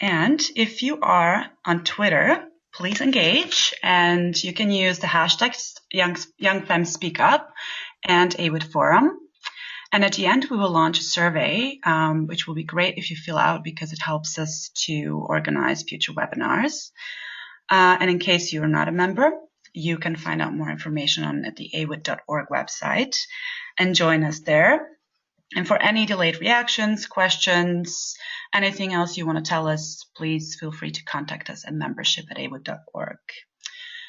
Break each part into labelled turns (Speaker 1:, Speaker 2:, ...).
Speaker 1: And if you are on Twitter, please engage, and you can use the hashtags YoungFemSpeakUp and AWID Forum. And at the end, we will launch a survey, which will be great if you fill out because it helps us to organize future webinars. And in case you are not a member, you can find out more information on at the awid.org website and join us there. And for any delayed reactions, questions, anything else you want to tell us, please feel free to contact us at membership@awid.org.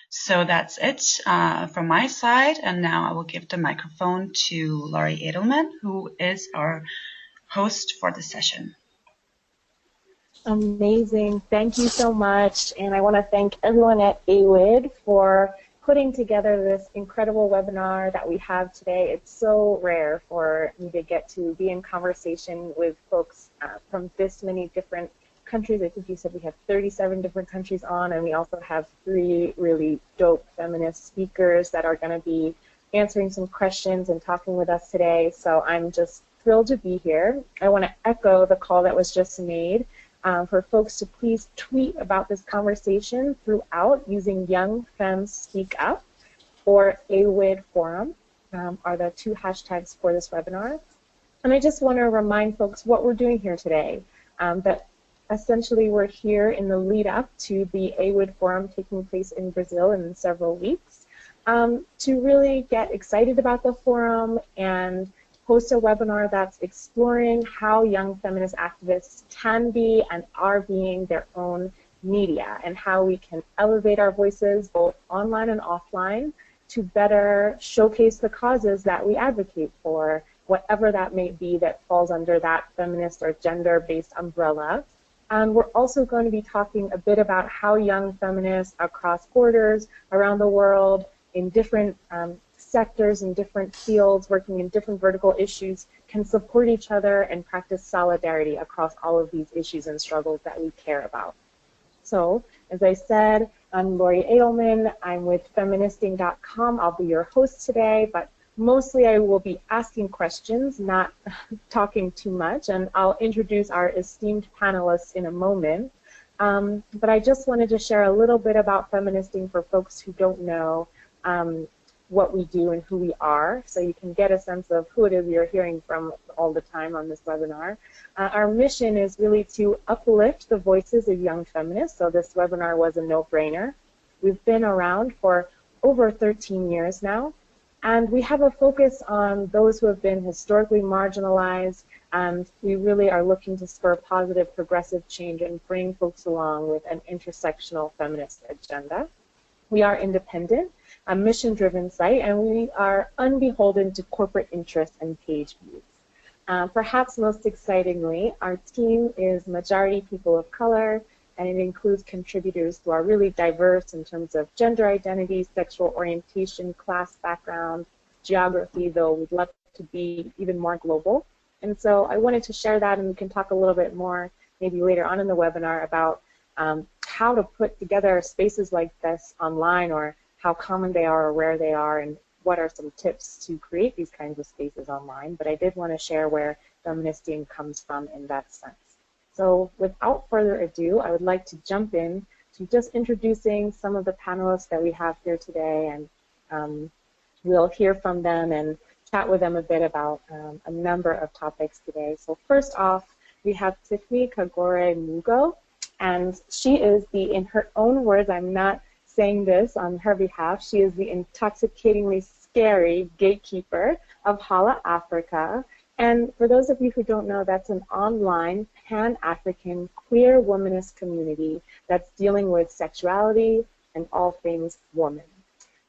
Speaker 1: So that's it from my side. And now I will give the microphone to Laurie Adelman, who is our host for the session.
Speaker 2: Amazing. Thank you so much. And I want to thank everyone at AWID for putting together this incredible webinar that we have today. It's so rare for me to get to be in conversation with folks from this many different countries. I think you said we have 37 different countries on, and we also have 3 really dope feminist speakers that are going to be answering some questions and talking with us today. So I'm just thrilled to be here. I want to echo the call that was just made for folks to please tweet about this conversation throughout using Young Fem Speak Up or AWID Forum are the 2 hashtags for this webinar. And I just want to remind folks what we're doing here today, that essentially we're here in the lead up to the AWID Forum taking place in Brazil in several weeks to really get excited about the forum and host a webinar that's exploring how young feminist activists can be and are being their own media, and how we can elevate our voices both online and offline to better showcase the causes that we advocate for, whatever that may be that falls under that feminist or gender-based umbrella. And we're also going to be talking a bit about how young feminists across borders around the world in different sectors and different fields, working in different vertical issues, can support each other and practice solidarity across all of these issues and struggles that we care about. So, as I said, I'm Laurie Adelman. I'm with feministing.com. I'll be your host today, but mostly I will be asking questions, not talking too much, and I'll introduce our esteemed panelists in a moment. But I just wanted to share a little bit about Feministing for folks who don't know what we do and who we are, so you can get a sense of who it is you're hearing from all the time on this webinar. Our mission is really to uplift the voices of young feminists, so this webinar was a no-brainer. We've been around for over 13 years now, and we have a focus on those who have been historically marginalized, and we really are looking to spur positive progressive change and bring folks along with an intersectional feminist agenda. We are independent, a mission-driven site, and we are unbeholden to corporate interests and page views. Perhaps most excitingly, our team is majority people of color, and it includes contributors who are really diverse in terms of gender identity, sexual orientation, class background, geography, though we'd love to be even more global. And so I wanted to share that, and we can talk a little bit more maybe later on in the webinar about how to put together spaces like this online, or how common they are or rare they are, and what are some tips to create these kinds of spaces online. But I did want to share where Feministing comes from in that sense. So without further ado, I would like to jump in to just introducing some of the panelists that we have here today, and we'll hear from them and chat with them a bit about a number of topics today. So first off, we have Tiffany Kagure Mugo, and she is in her own words, I'm not saying this on her behalf, she is the intoxicatingly scary gatekeeper of HOLAAfrica. And for those of you who don't know, that's an online pan-African queer womanist community that's dealing with sexuality and all things woman.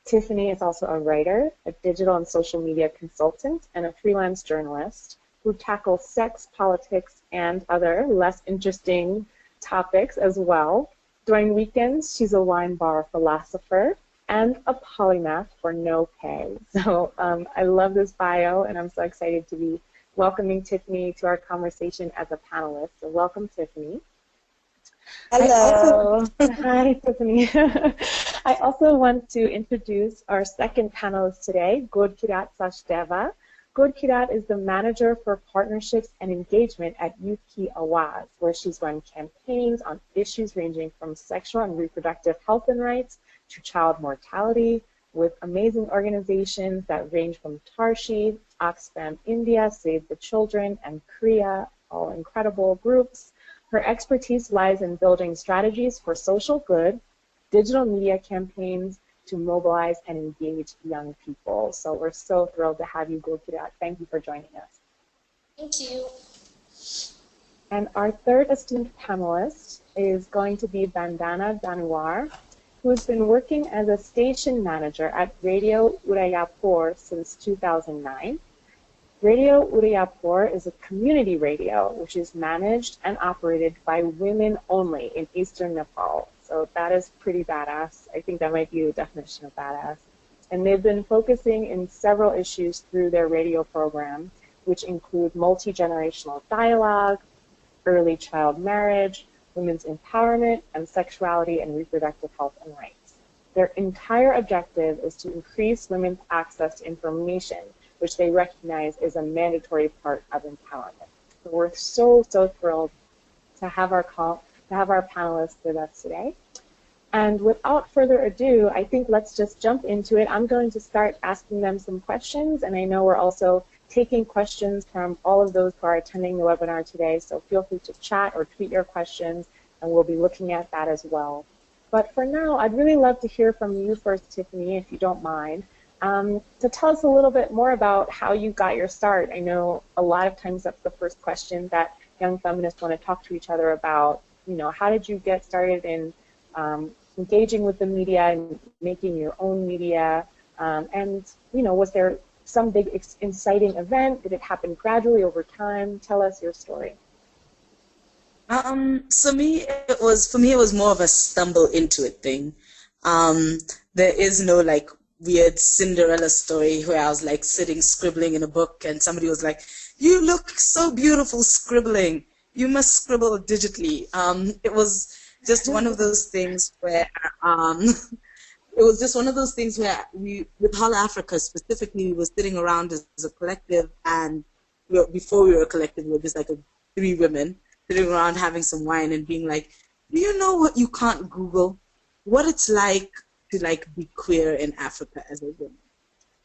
Speaker 2: Tiffany is also a writer, a digital and social media consultant, and a freelance journalist who tackles sex, politics, and other less interesting topics as well. During weekends, she's a wine bar philosopher and a polymath for no pay. So I love this bio, and I'm so excited to be welcoming Tiffany to our conversation as a panelist. So welcome, Tiffany.
Speaker 3: Hello.
Speaker 2: Hi, Tiffany. I also want to introduce our second panelist today, Gurkirrat Sachdeva, Gurkirrat is the manager for partnerships and engagement at UK Awaaz, where she's run campaigns on issues ranging from sexual and reproductive health and rights to child mortality, with amazing organizations that range from Tarshi, Oxfam India, Save the Children, and Kriya, all incredible groups. Her expertise lies in building strategies for social good, digital media campaigns, to mobilize and engage young people. So we're so thrilled to have you, Gurkirrat. Thank you for joining us.
Speaker 3: Thank you.
Speaker 2: And our third esteemed panelist is going to be Bandana Danuwar, who has been working as a station manager at Radio Udayapur since 2009. Radio Udayapur is a community radio which is managed and operated by women only in eastern Nepal. So that is pretty badass. I think that might be the definition of badass. And they've been focusing in several issues through their radio program, which include multi-generational dialogue, early child marriage, women's empowerment, and sexuality and reproductive health and rights. Their entire objective is to increase women's access to information, which they recognize is a mandatory part of empowerment. So we're so thrilled to have our panelists with us today. And without further ado, I think let's just jump into it. I'm going to start asking them some questions, and I know we're also taking questions from all of those who are attending the webinar today, so feel free to chat or tweet your questions, and we'll be looking at that as well. But for now, I'd really love to hear from you first, Tiffany, if you don't mind, to tell us a little bit more about how you got your start. I know a lot of times that's the first question that young feminists want to talk to each other about. You know, how did you get started in engaging with the media and making your own media? And, you know, was there some big inciting event? Did it happen gradually over time? Tell us your story.
Speaker 4: For me, it was more of a stumble into it thing. There is no like weird Cinderella story where I was like sitting scribbling in a book and somebody was like, "You look so beautiful scribbling. You must scribble digitally." It was just one of those things where we, with HOLAAfrica specifically, we were sitting around as a collective, and before we were a collective, we were just like 3 women sitting around having some wine and being like, "Do you know what you can't Google? What it's like to like be queer in Africa as a woman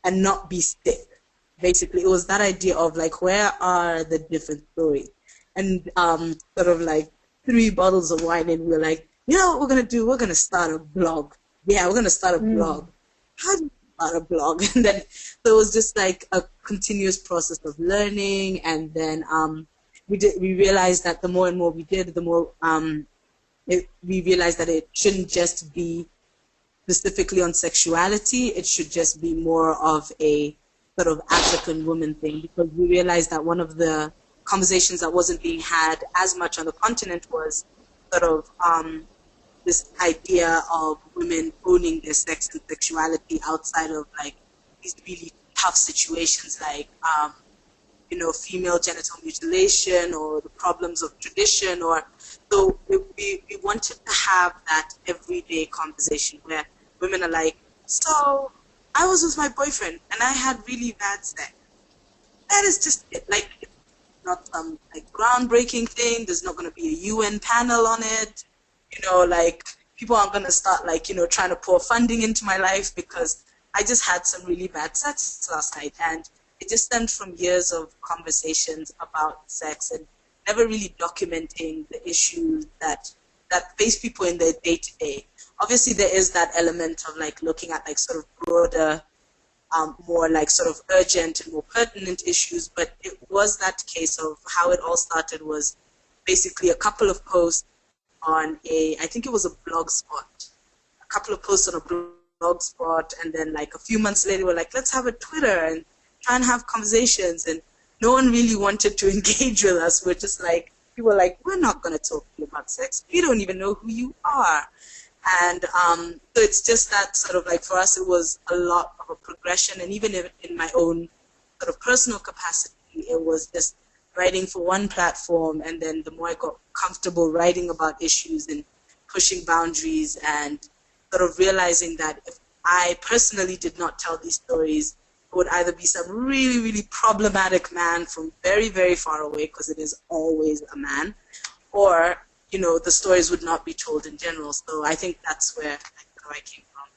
Speaker 4: and not be sick." Basically, it was that idea of like, where are the different stories? And sort of like 3 bottles of wine, and we were like, you know what we're going to do? We're going to start a blog. Yeah, we're going to start a blog. How do you start a blog? And then so it was just like a continuous process of learning. And then we realized that the more and more we did, the more we realized that it shouldn't just be specifically on sexuality. It should just be more of a sort of African woman thing, because we realized that one of the conversations that wasn't being had as much on the continent was sort of this idea of women owning their sex and sexuality outside of like these really tough situations like you know, female genital mutilation or the problems of tradition. Or so we wanted to have that everyday conversation where women are like, so I was with my boyfriend and I had really bad sex. That is just it. Like, it's not some like groundbreaking thing. There's not going to be a UN panel on it. You know, like people aren't going to start like, you know, trying to pour funding into my life because I just had some really bad sex last night. And it just stemmed from years of conversations about sex and never really documenting the issues that face people in their day-to-day. Obviously, there is that element of like looking at like sort of broader, more like sort of urgent and more pertinent issues, but it was that case of how it all started was basically a couple of posts on I think it was a blog spot, a couple of posts on a blog spot, and then like a few months later we're like, let's have a Twitter and try and have conversations, and no one really wanted to engage with us. We're just like, people were like, we're not going to talk to you about sex. We don't even know who you are. And so it's just that sort of like, for us, it was a lot of a progression. And even in my own sort of personal capacity, it was just writing for one platform. And then the more I got comfortable writing about issues and pushing boundaries and sort of realizing that if I personally did not tell these stories, it would either be some really, really problematic man from very, very far away, because it is always a man, or, you know, the stories would not be told in general. So I think that's where I came from.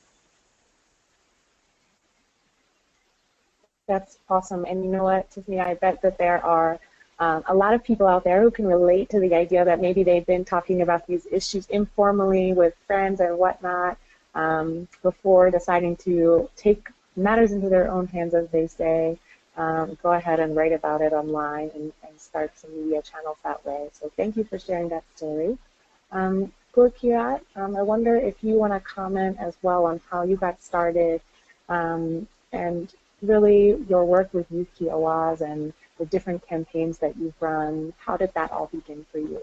Speaker 2: That's awesome. And you know what, Tiffany, I bet that there are a lot of people out there who can relate to the idea that maybe they've been talking about these issues informally with friends and whatnot before deciding to take matters into their own hands, as they say, go ahead and write about it online and start some media channels that way. So thank you for sharing that story. Gurkirrat, I wonder if you want to comment as well on how you got started and really your work with Youth Ki Awaaz and the different campaigns that you've run. How did that all begin for you?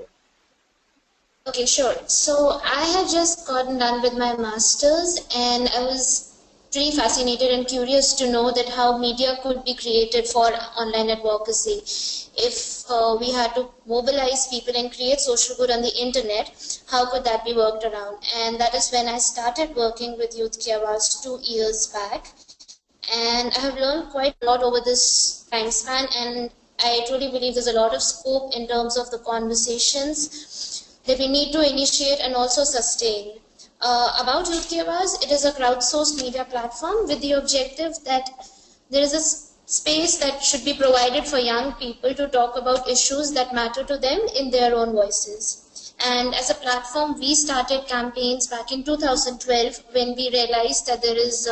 Speaker 3: Okay, sure. So I had just gotten done with my master's, and I was pretty fascinated and curious to know that how media could be created for online advocacy. If we had to mobilize people and create social good on the internet, how could that be worked around? And that is when I started working with Youth Ki Awaaz 2 years back. And I have learned quite a lot over this time span, and I truly believe there's a lot of scope in terms of the conversations that we need to initiate and also sustain. About Youth Ki Awaaz, it is a crowdsourced media platform with the objective that there is a space that should be provided for young people to talk about issues that matter to them in their own voices. And as a platform, we started campaigns back in 2012 when we realized that there is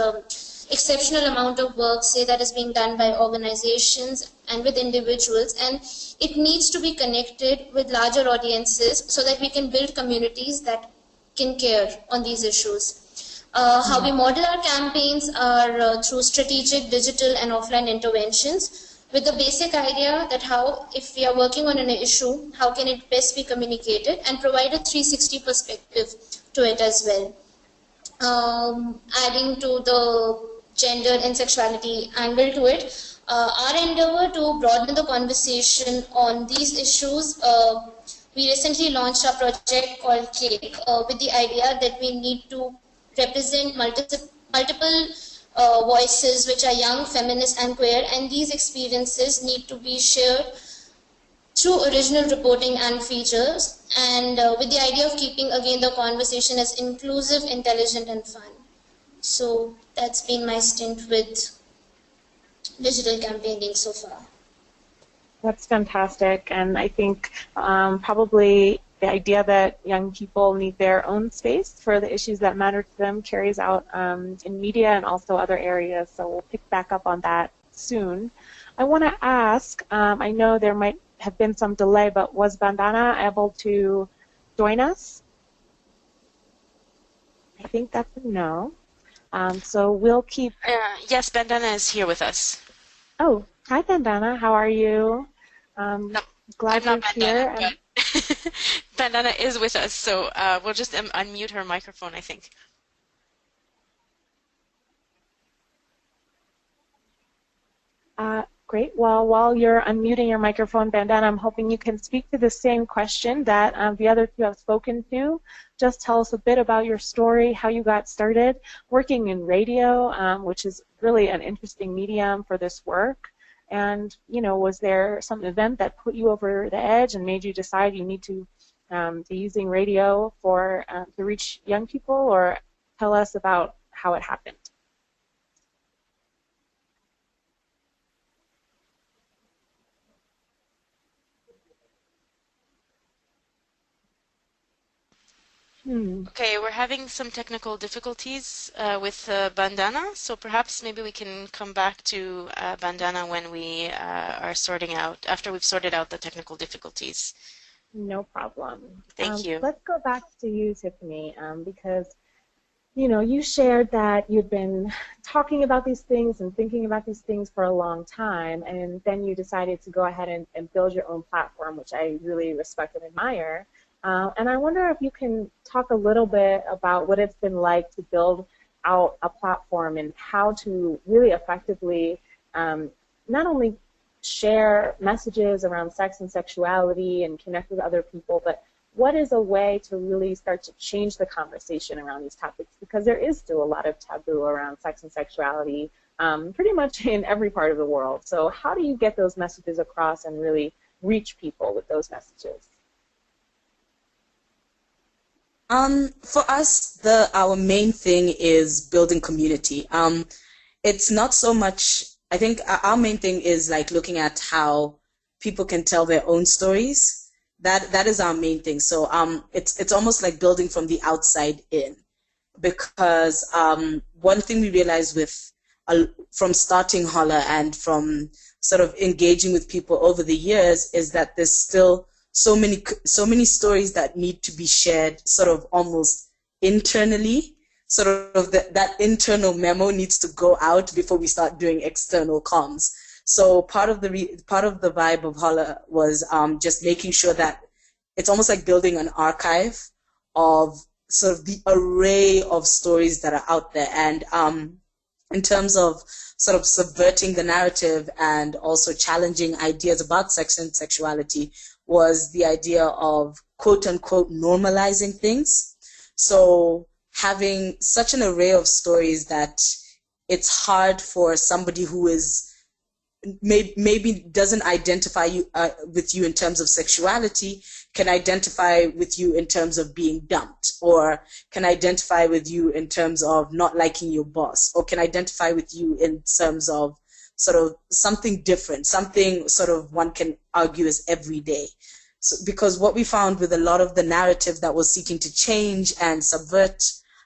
Speaker 3: exceptional amount of work, say, that is being done by organizations and with individuals, and it needs to be connected with larger audiences so that we can build communities that can care on these issues. How we model our campaigns are through strategic digital and offline interventions, with the basic idea that how, if we are working on an issue, how can it best be communicated, and provide a 360 perspective to it as well. Adding to the gender and sexuality angle to it, our endeavor to broaden the conversation on these issues, we recently launched a project called CAKE with the idea that we need to represent multiple voices which are young, feminist and queer, and these experiences need to be shared through original reporting and features, and with the idea of keeping again the conversation as inclusive, intelligent and fun. So that's been my stint with digital campaigning so far.
Speaker 2: That's fantastic, and I think probably the idea that young people need their own space for the issues that matter to them carries out in media and also other areas, so we'll pick back up on that soon. I want to ask, I know there might have been some delay, but was Bandana able to join us? I think that's a no. So we'll keep...
Speaker 5: Yes, Bandana is here with us.
Speaker 2: Oh, hi Bandana, how are you?
Speaker 5: No,
Speaker 2: glad
Speaker 5: I'm
Speaker 2: you're
Speaker 5: not
Speaker 2: here.
Speaker 5: Bandana, but Bandana is with us, so we'll just unmute her microphone, I think.
Speaker 2: Great. Well, while you're unmuting your microphone, Bandana, I'm hoping you can speak to the same question that the other two have spoken to. Just tell us a bit about your story, how you got started working in radio, which is really an interesting medium for this work. And, you know, was there some event that put you over the edge and made you decide you need to be using radio for to reach young people, or tell us about how it happened?
Speaker 5: Okay, we're having some technical difficulties with Bandana, so perhaps maybe we can come back to Bandana when we are sorting out, after we've sorted out the technical difficulties.
Speaker 2: No problem.
Speaker 5: Thank you.
Speaker 2: Let's go back to you, Tiffany, because, you know, you shared that you'd been talking about these things and thinking about these things for a long time, and then you decided to go ahead and build your own platform, which I really respect and admire. And I wonder if you can talk a little bit about what it's been like to build out a platform and how to really effectively not only share messages around sex and sexuality and connect with other people, but what is a way to really start to change the conversation around these topics? Because there is still a lot of taboo around sex and sexuality, pretty much in every part of the world. So how do you get those messages across and really reach people with those messages?
Speaker 4: For us, our main thing is building community. It's not so much, I think our main thing is like looking at how people can tell their own stories. That is our main thing. So it's almost like building from the outside in, because one thing we realized from starting Hola and from sort of engaging with people over the years is that there's still so many stories that need to be shared sort of almost internally. Sort of that internal memo needs to go out before we start doing external comms. So part of the vibe of Hola was just making sure that it's almost like building an archive of sort of the array of stories that are out there. And in terms of sort of subverting the narrative and also challenging ideas about sex and sexuality was the idea of quote-unquote normalizing things. So having such an array of stories that it's hard for somebody who is maybe doesn't identify with you in terms of sexuality can identify with you in terms of being dumped, or can identify with you in terms of not liking your boss, or can identify with you in terms of sort of something different, something sort of one can argue is everyday. So, because what we found with a lot of the narrative that was seeking to change and subvert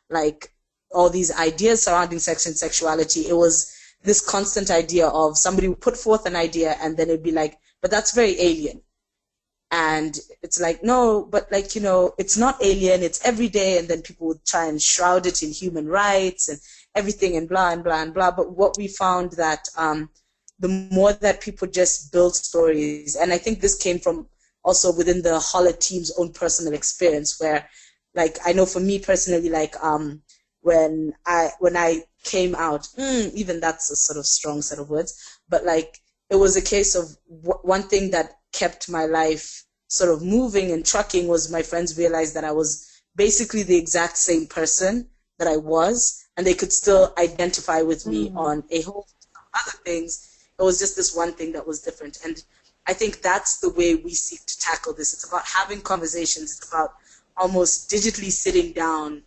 Speaker 4: like all these ideas surrounding sex and sexuality, it was this constant idea of somebody would put forth an idea and then it'd be like, but that's very alien. And it's like, no, but like, you know, it's not alien, it's everyday. And then people would try and shroud it in human rights and everything and blah and blah and blah. But what we found that the more that people just build stories, and I think this came from also within the Hola team's own personal experience, where like, I know for me personally, like when I came out, even that's a sort of strong set of words, but like it was a case of one thing that kept my life sort of moving and trucking was my friends realized that I was basically the exact same person that I was, and they could still identify with me on a whole lot of other things. It was just this one thing that was different. And I think that's the way we seek to tackle this. It's about having conversations. It's about almost digitally sitting down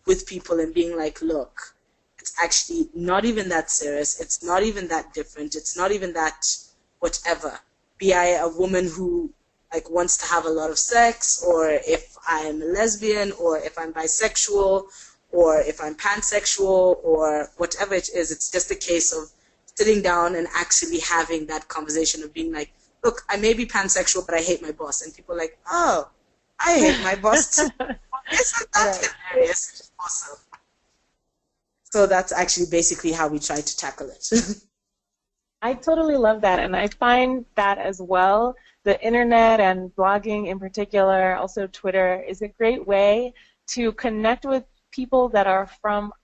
Speaker 4: with people and being like, look, it's actually not even that serious. It's not even that different. It's not even that whatever. Be I a woman who like wants to have a lot of sex, or if I'm a lesbian, or if I'm bisexual, or if I'm pansexual, or whatever it is. It's just a case of sitting down and actually having that conversation of being like, look, I may be pansexual, but I hate my boss. And people are like, oh, I hate my boss too. Isn't that hilarious? Awesome. So that's actually basically how we try to tackle it.
Speaker 2: I totally love that, and I find that as well. The internet and blogging in particular, also Twitter, is a great way to connect with people that are from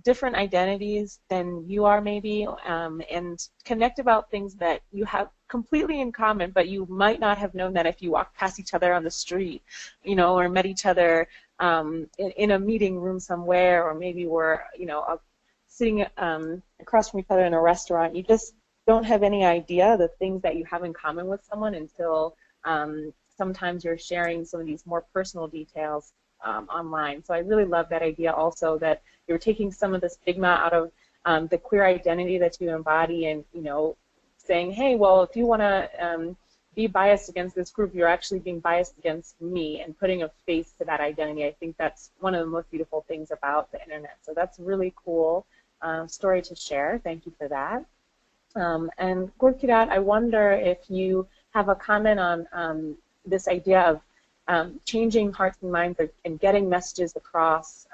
Speaker 2: different identities than you are maybe, and connect about things that you have completely in common, but you might not have known that if you walked past each other on the street, you know, or met each other in a meeting room somewhere, or maybe were, you know, sitting across from each other in a restaurant. You just don't have any idea the things that you have in common with someone until sometimes you're sharing some of these more personal details online. So I really love that idea also, that you're taking some of the stigma out of the queer identity that you embody, and, you know, saying, hey, well, if you want to be biased against this group, you're actually being biased against me, and putting a face to that identity. I think that's one of the most beautiful things about the internet. So that's a really cool story to share. Thank you for that. And Gurkirrat, I wonder if you have a comment on this idea of changing hearts and minds and getting messages across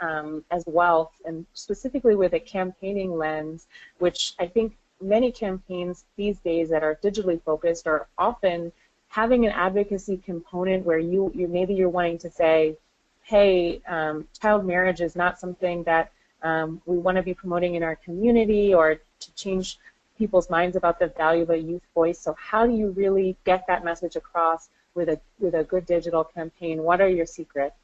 Speaker 2: as well, and specifically with a campaigning lens, which I think many campaigns these days that are digitally focused are often having an advocacy component where maybe you're wanting to say, hey, child marriage is not something that we want to be promoting in our community, or to change people's minds about the value of a youth voice. So how do you really get that message across with a good digital campaign? What are your secrets?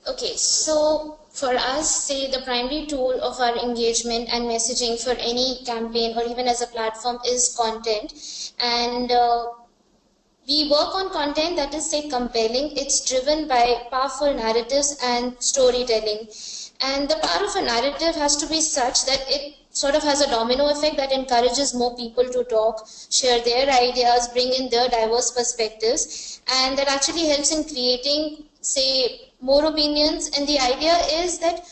Speaker 3: Okay, so for us, say the primary tool of our engagement and messaging for any campaign or even as a platform is content. And we work on content that is, say, compelling. It's driven by powerful narratives and storytelling. And the power of a narrative has to be such that it sort of has a domino effect that encourages more people to talk, share their ideas, bring in their diverse perspectives, and that actually helps in creating, say, more opinions. And the idea is that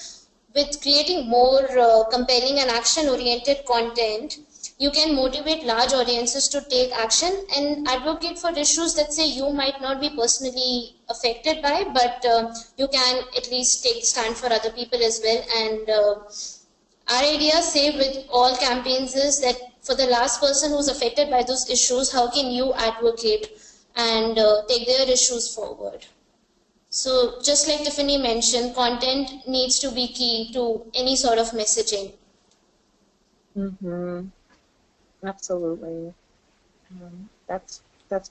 Speaker 3: with creating more compelling and action-oriented content, you can motivate large audiences to take action and advocate for issues that, say, you might not be personally affected by, but you can at least take stand for other people as well. And our idea, say, with all campaigns is that for the last person who's affected by those issues, how can you advocate and take their issues forward? So just like Tiffany mentioned, content needs to be key to any sort of messaging.
Speaker 2: Mm-hmm. Absolutely. That's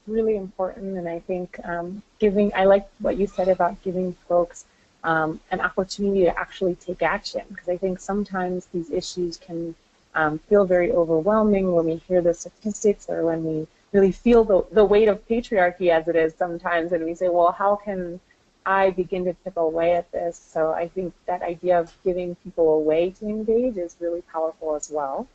Speaker 2: really important, and I think I like what you said about giving folks an opportunity to actually take action, because I think sometimes these issues can feel very overwhelming when we hear the statistics or when we really feel the weight of patriarchy as it is sometimes, and we say, well, how can I begin to chip away at this? So I think that idea of giving people a way to engage is really powerful as well.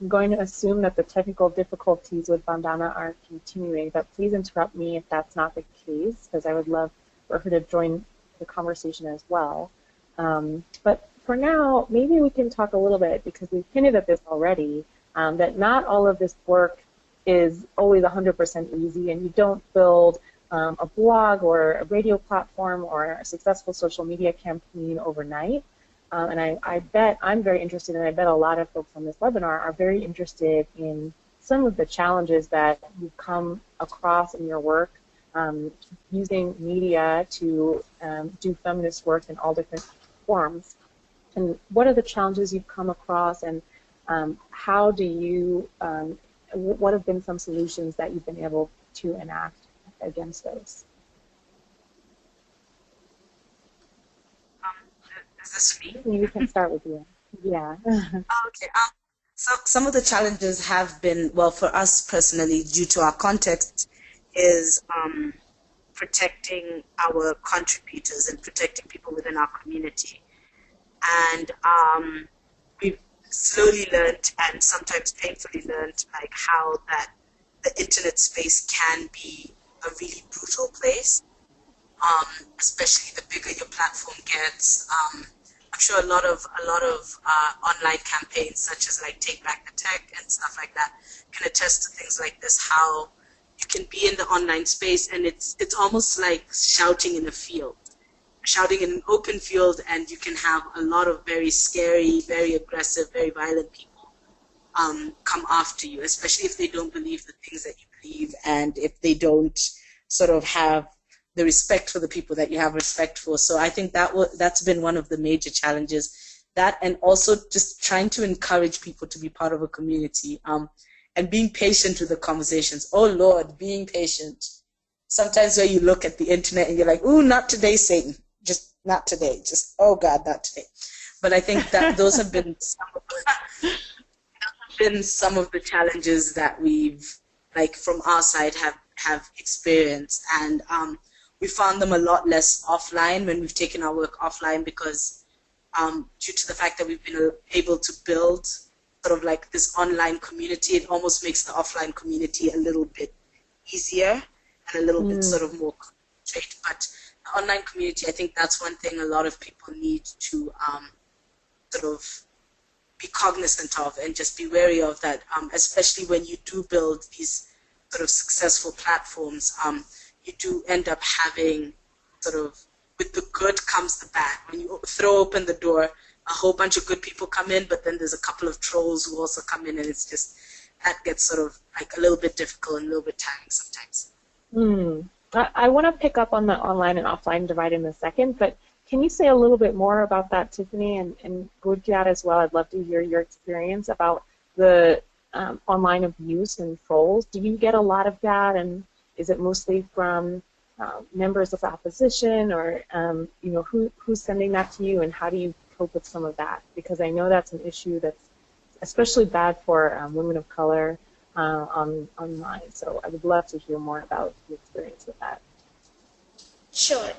Speaker 2: I'm going to assume that the technical difficulties with Bandana are continuing, but please interrupt me if that's not the case, because I would love for her to join the conversation as well. But for now, maybe we can talk a little bit, because we've hinted at this already, that not all of this work is always 100% easy, and you don't build a blog or a radio platform or a successful social media campaign overnight. And I bet I'm very interested, and I bet a lot of folks on this webinar are very interested in some of the challenges that you've come across in your work, using media to do feminist work in all different forms. And what are the challenges you've come across, and how do you, what have been some solutions that you've been able to enact against those?
Speaker 4: Is this me?
Speaker 2: We can start with you. Yeah.
Speaker 4: Okay. So some of the challenges have been, well, for us personally, due to our context, is protecting our contributors and protecting people within our community. And we've slowly learned, and sometimes painfully learned, like how that the internet space can be a really brutal place, especially the bigger your platform gets. I'm sure a lot of online campaigns, such as like Take Back the Tech and stuff like that, can attest to things like this. How you can be in the online space, and it's almost like shouting in a field, shouting in an open field, and you can have a lot of very scary, very aggressive, very violent people come after you, especially if they don't believe the things that you believe, and if they don't sort of have the respect for the people that you have respect for. So I think that's been one of the major challenges. That, and also just trying to encourage people to be part of a community, and being patient with the conversations. Oh Lord, being patient. Sometimes where you look at the internet and you're like, ooh, not today, Satan. Just not today. Just, oh God, not today. But I think that those have been some of the challenges that we've, like from our side, have experienced. And we found them a lot less offline when we've taken our work offline, because due to the fact that we've been able to build sort of like this online community, it almost makes the offline community a little bit easier and a little bit sort of more concentrated. But the online community, I think that's one thing a lot of people need to sort of be cognizant of and just be wary of, that especially when you do build these sort of successful platforms, you do end up having sort of, with the good comes the bad. When you throw open the door, a whole bunch of good people come in, but then there's a couple of trolls who also come in, and it's just, that gets sort of like a little bit difficult and a little bit tiring sometimes.
Speaker 2: I want to pick up on the online and offline divide in a second, but can you say a little bit more about that, Tiffany, and Gurkirrat as well? I'd love to hear your experience about the online abuse and trolls. Do you get a lot of that, and is it mostly from members of the opposition, or who's sending that to you, and how do you cope with some of that? Because I know that's an issue that's especially bad for women of color online. So I would love to hear more about your experience with that.
Speaker 3: Sure.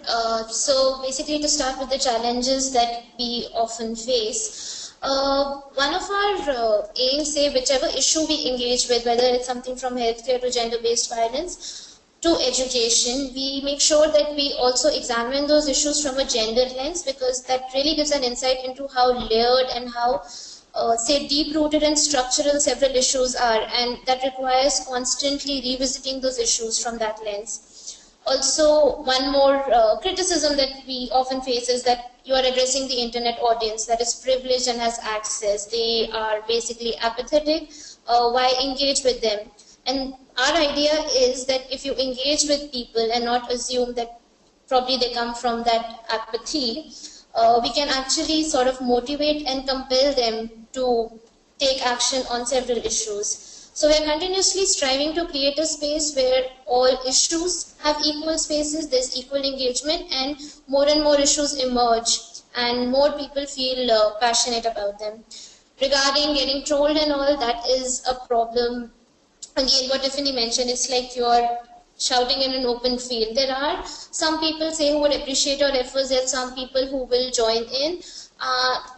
Speaker 3: So basically, to start with the challenges that we often face, one of our aims, say, whichever issue we engage with, whether it's something from healthcare to gender-based violence to education, we make sure that we also examine those issues from a gender lens, because that really gives an insight into how layered and how, say, deep-rooted and structural several issues are, and that requires constantly revisiting those issues from that lens. Also, one more criticism that we often face is that you are addressing the internet audience that is privileged and has access. They are basically apathetic. Why engage with them? And our idea is that if you engage with people and not assume that probably they come from that apathy, we can actually sort of motivate and compel them to take action on several issues. So we're continuously striving to create a space where all issues have equal spaces, there's equal engagement, and more issues emerge, and more people feel passionate about them. Regarding getting trolled and all, that is a problem. Again, what Tiffany mentioned, it's like you're shouting in an open field. There are some people, say, who would appreciate your efforts. There are some people who will join in.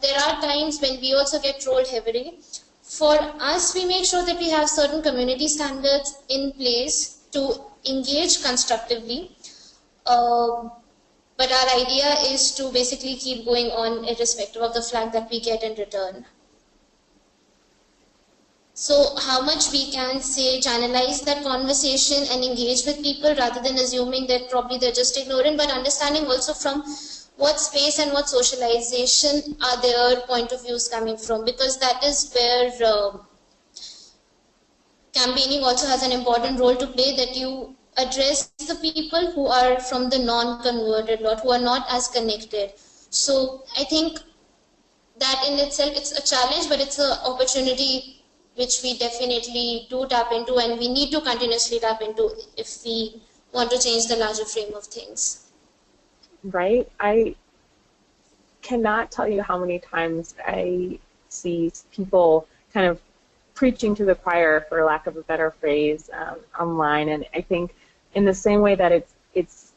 Speaker 3: There are times when we also get trolled heavily. For us, we make sure that we have certain community standards in place to engage constructively. But our idea is to basically keep going on irrespective of the flag that we get in return. So how much we can, say, channelize that conversation and engage with people rather than assuming that probably they're just ignorant, but understanding also from what space and what socialization are their point of views coming from, because that is where campaigning also has an important role to play, that you address the people who are from the non-converted lot, who are not as connected. So I think that in itself, it's a challenge, but it's an opportunity which we definitely do tap into, and we need to continuously tap into if we want to change the larger frame of things.
Speaker 2: Right? I cannot tell you how many times I see people kind of preaching to the choir, for lack of a better phrase, online, and I think in the same way that it's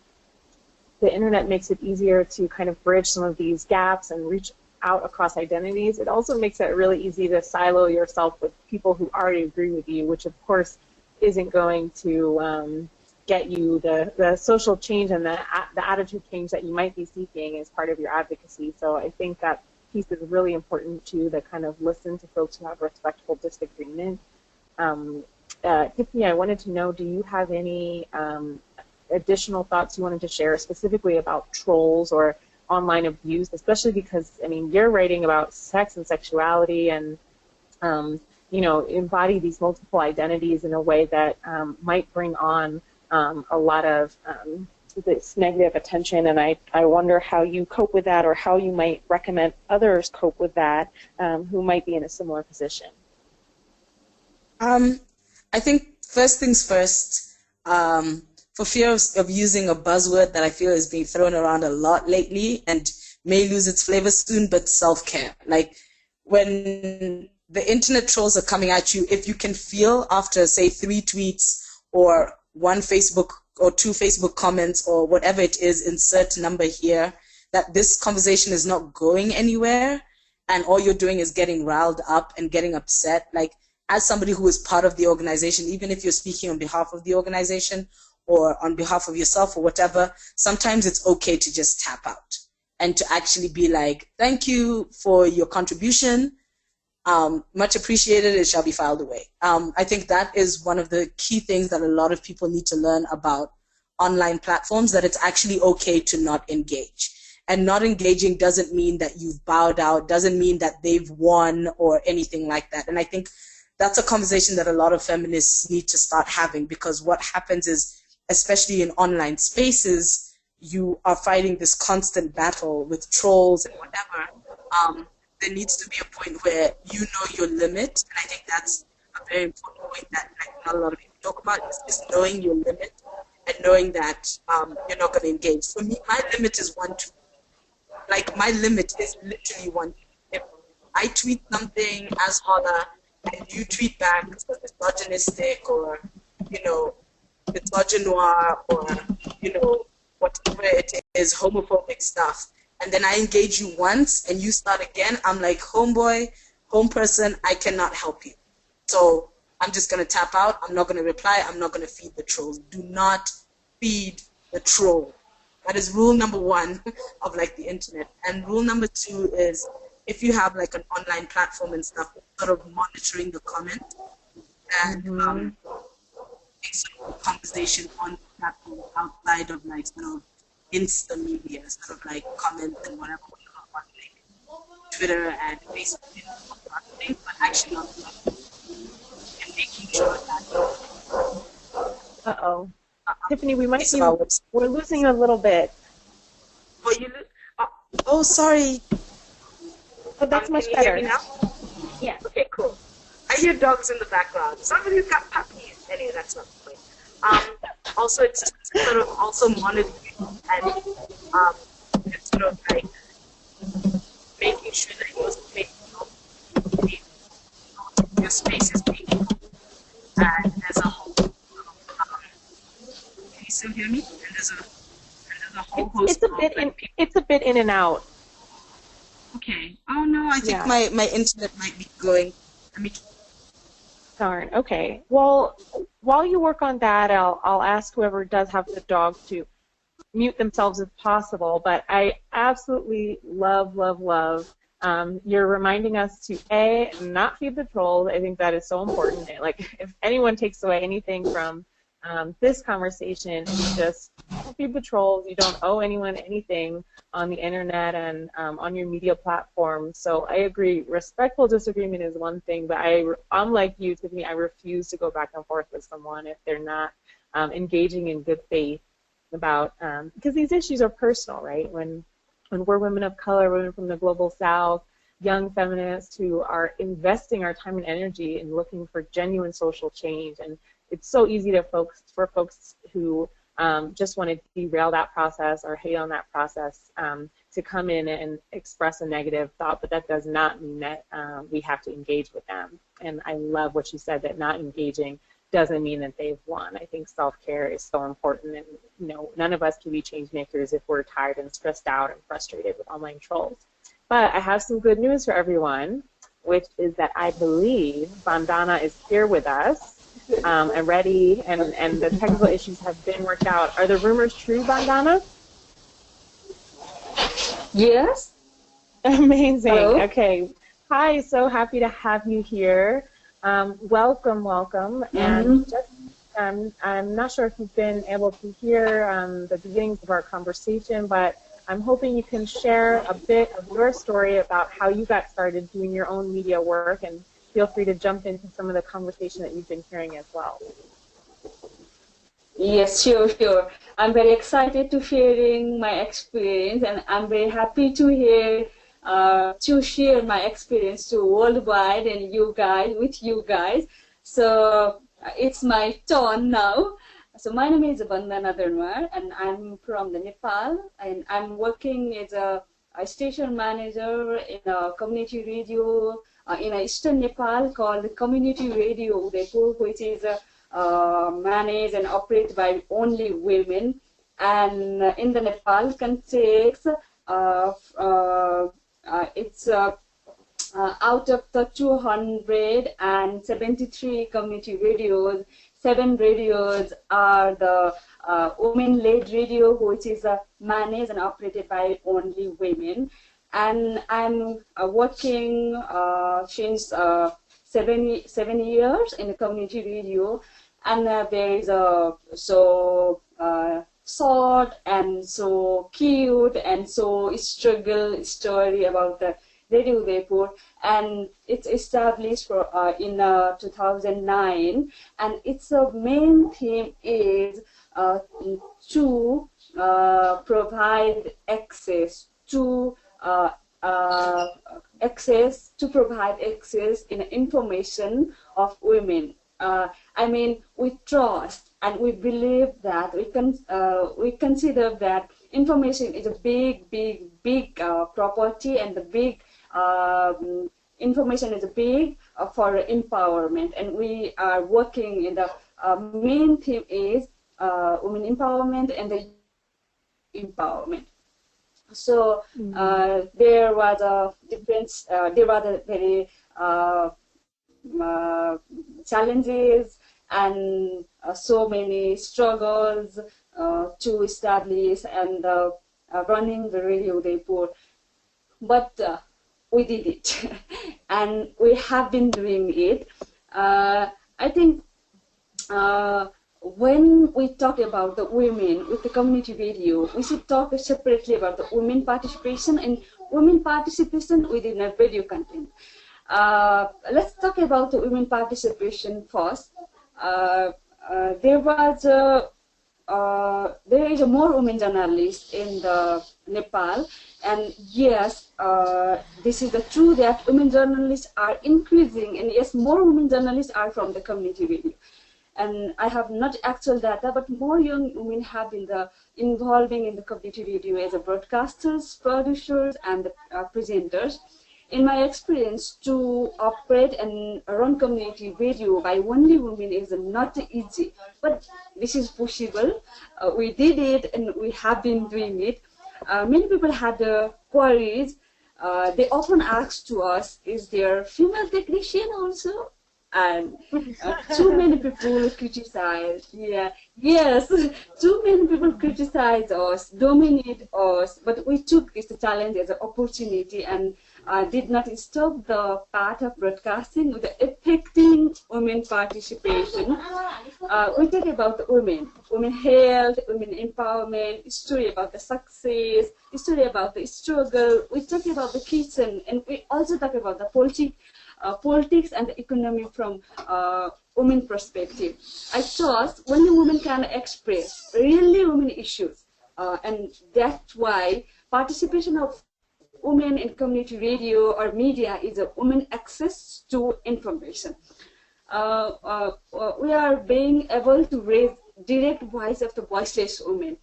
Speaker 2: the internet makes it easier to kind of bridge some of these gaps and reach out across identities, it also makes it really easy to silo yourself with people who already agree with you, which of course isn't going to get you the social change and the attitude change that you might be seeking as part of your advocacy. So I think that piece is really important too, to kind of listen to folks who have respectful disagreement. Tiffany, I wanted to know, do you have any additional thoughts you wanted to share specifically about trolls or online abuse, especially because, I mean, you're writing about sex and sexuality and, embody these multiple identities in a way that might bring on a lot of this negative attention, and I wonder how you cope with that, or how you might recommend others cope with that who might be in a similar position.
Speaker 4: I think first things first, for fear of using a buzzword that I feel is being thrown around a lot lately and may lose its flavor soon, but self-care. Like, when the internet trolls are coming at you, if you can feel after, say, 3 tweets or 1 Facebook or 2 Facebook comments or whatever it is, insert number here, that this conversation is not going anywhere and all you're doing is getting riled up and getting upset, like, as somebody who is part of the organization, even if you're speaking on behalf of the organization or on behalf of yourself or whatever, sometimes it's okay to just tap out and to actually be like, thank you for your contribution, much appreciated, it shall be filed away. I think that is one of the key things that a lot of people need to learn about online platforms, that it's actually okay to not engage. And not engaging doesn't mean that you've bowed out, doesn't mean that they've won or anything like that. And I think that's a conversation that a lot of feminists need to start having, because what happens is, especially in online spaces, you are fighting this constant battle with trolls and whatever. There needs to be a point where you know your limit, and I think that's a very important point that, like, not a lot of people talk about, is knowing your limit and knowing that you're not going to engage. For me, my limit is one tweet. Like, my limit is literally one tweet. If I tweet something as Hola and you tweet back misogynistic or, misogynoir or, whatever it is, homophobic stuff, and then I engage you once and you start again, I'm like, homeboy, home person, I cannot help you. So I'm just going to tap out. I'm not going to reply. I'm not going to feed the trolls. Do not feed the troll. That is rule number 1 of like the internet. And rule number 2 is if you have like an online platform and stuff, sort of monitoring the comments and sort of conversation on the platform outside of like sort of instant media, sort of like comments and whatever we call on like Twitter and Facebook and marketing, but actually on the and making sure that.
Speaker 2: Tiffany, we might be, we're losing a little bit.
Speaker 4: Oh, sorry.
Speaker 2: Oh, that's much
Speaker 4: can
Speaker 2: better.
Speaker 4: You hear me now?
Speaker 2: Yeah.
Speaker 4: Okay, cool. I hear dogs in the background. Somebody's got puppies. Anyway, that's not the point. Also, it's just sort of also monitoring and it's sort of like making sure that your space is being and as a whole. Can you still hear me? And there's a whole host
Speaker 2: it's a bit in and out.
Speaker 4: Okay. Oh no, I think my internet might be going. Let me.
Speaker 2: Darn. Okay. Well, while you work on that, I'll ask whoever does have the dog to mute themselves if possible. But I absolutely love you're reminding us to not feed the trolls. I think that is so important. Like, if anyone takes away anything from this conversation, you just don't feed the trolls. You don't owe anyone anything on the internet and on your media platform. So I agree. Respectful disagreement is one thing, but I'm like you, Tiffany. I refuse to go back and forth with someone if they're not engaging in good faith about because these issues are personal, right? When we're women of color, women from the global south, young feminists who are investing our time and energy in looking for genuine social change, and it's so easy for folks who just want to derail that process or hate on that process to come in and express a negative thought, but that does not mean that we have to engage with them. And I love what you said, that not engaging doesn't mean that they've won. I think self-care is so important, and none of us can be change makers if we're tired and stressed out and frustrated with online trolls. But I have some good news for everyone, which is that I believe Bandana is here with us. And ready, and the technical issues have been worked out. Are the rumors true, Bandana?
Speaker 6: Yes.
Speaker 2: Amazing.
Speaker 6: Hello.
Speaker 2: Okay. Hi, so happy to have you here. Welcome.
Speaker 6: Mm-hmm.
Speaker 2: And just, I'm not sure if you've been able to hear the beginnings of our conversation, but I'm hoping you can share a bit of your story about how you got started doing your own media work, and feel free to jump into some of the conversation that you've been hearing as well.
Speaker 6: Yes, sure. I'm very excited to sharing my experience, and I'm very happy to share my experience to worldwide and with you guys. So it's my turn now. So my name is Bandana Danuwar, and I'm from the Nepal, and I'm working as a station manager in a community radio in Eastern Nepal called Community Radio Udayapur, which is managed and operated by only women. And in the Nepal context, it's out of the 273 community radios, 7 radios are the women-led radio, which is managed and operated by only women. And I'm working since 7 years in the community radio, and there is a short and so cute and so struggle story about the Radio Udayapur, and it's established in 2009, and its main theme is to provide access to provide access in information of women I mean, we trust and we believe that we consider that information is a big property, and the big information is big for empowerment, and we are working in the main theme is women empowerment and the empowerment. So there was a difference. There were very challenges and so many struggles to establish and running the Radio Udayapur, but we did it, and we have been doing it. I think when we talk about the women with the community radio, we should talk separately about the women participation and women participation within a radio content. Let's talk about the women participation first. There is a more women journalists in the Nepal, and yes, this is the true that women journalists are increasing, and yes, more women journalists are from the community radio. And I have not actual data, but more young women have been involving in the community radio as a broadcasters, producers, and presenters. In my experience, to operate and run community radio by only women is not easy, but this is possible. We did it, and we have been doing it. Many people had queries. They often ask to us, is there female technician also? And too many people criticize. Yes, too many people criticize us, dominate us, but we took this challenge as an opportunity and did not stop the path of broadcasting with the effective women participation. We talk about the women health, women empowerment, story about the success, story about the struggle. We talk about the kitchen, and we also talk about the politics and the economy from women perspective. I trust only women can express really women issues, and that's why participation of women in community radio or media is a women access to information. We are being able to raise direct voice of the voiceless women,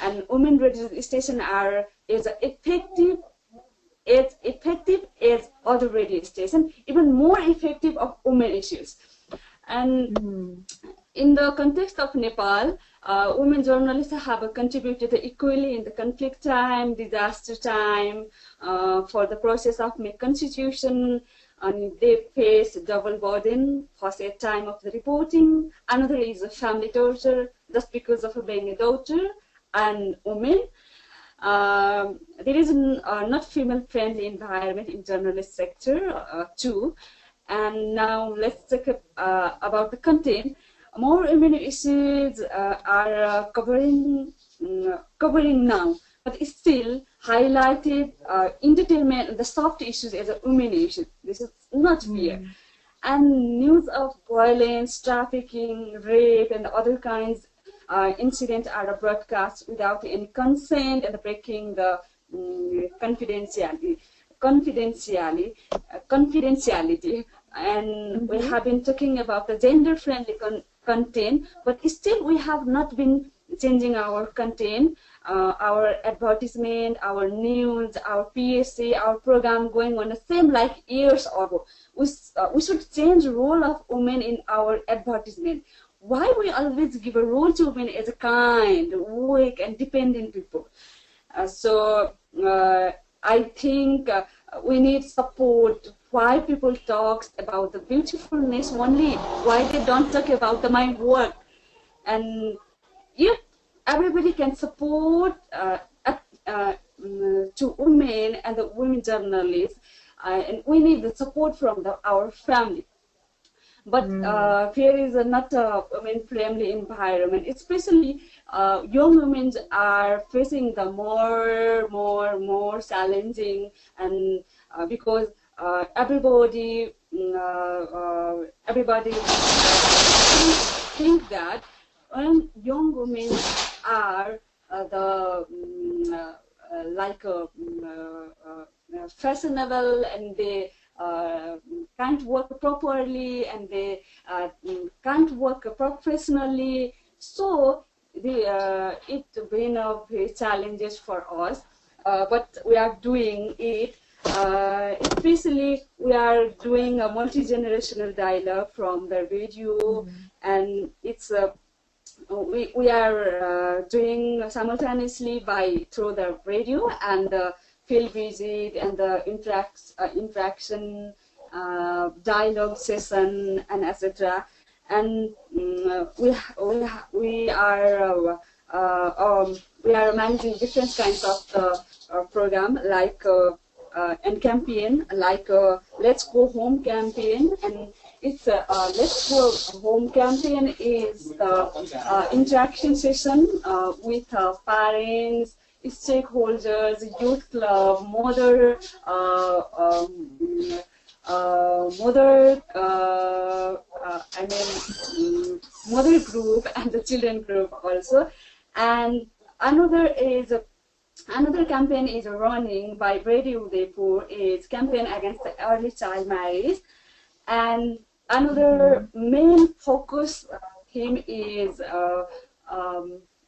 Speaker 6: and women radio station is effective as other radio station, even more effective of women issues. And in the context of Nepal, women journalists have contributed equally in the conflict time, disaster time, for the process of make constitution, and they face double burden. First, at time of the reporting, another is family torture just because of being a daughter and woman. There is not female-friendly environment in journalist sector too. And now let's talk about the content. More women issues are covering now, but still highlighted entertainment, the soft issues as a women issue. This is not fair. And news of violence, trafficking, rape, and other kinds incidents are broadcast without any consent and breaking the confidentiality. And we have been talking about the gender-friendly content, but still we have not been changing our content, our advertisement, our news, our PSA, our program going on the same like years ago. We should change the role of women in our advertisement. Why we always give a role to women as a kind, weak, and dependent people? So I think we need support. Why people talk about the beautifulness only? Why they don't talk about my work? And if everybody can support to women and the women journalists, and we need the support from our family. But here is not a women-friendly environment. Especially young women are facing the more challenging, and because everybody think that when young women are like fashionable, and they can't work properly, and they can't work professionally. So it's been a very challenges for us, but we are doing it. Especially, we are doing a multi-generational dialogue from the radio, and it's we are doing simultaneously through the radio and the field visit and the interaction, dialogue session, and etc. And we are managing different kinds of program, like and campaign, like Let's Go Home campaign. And it's Let's Go Home campaign is the interaction session with parents, stakeholders, youth club, mother group, and the children group also. And another campaign is running by Radio Udayapur, is campaign against the early child marriage. And another main focus theme is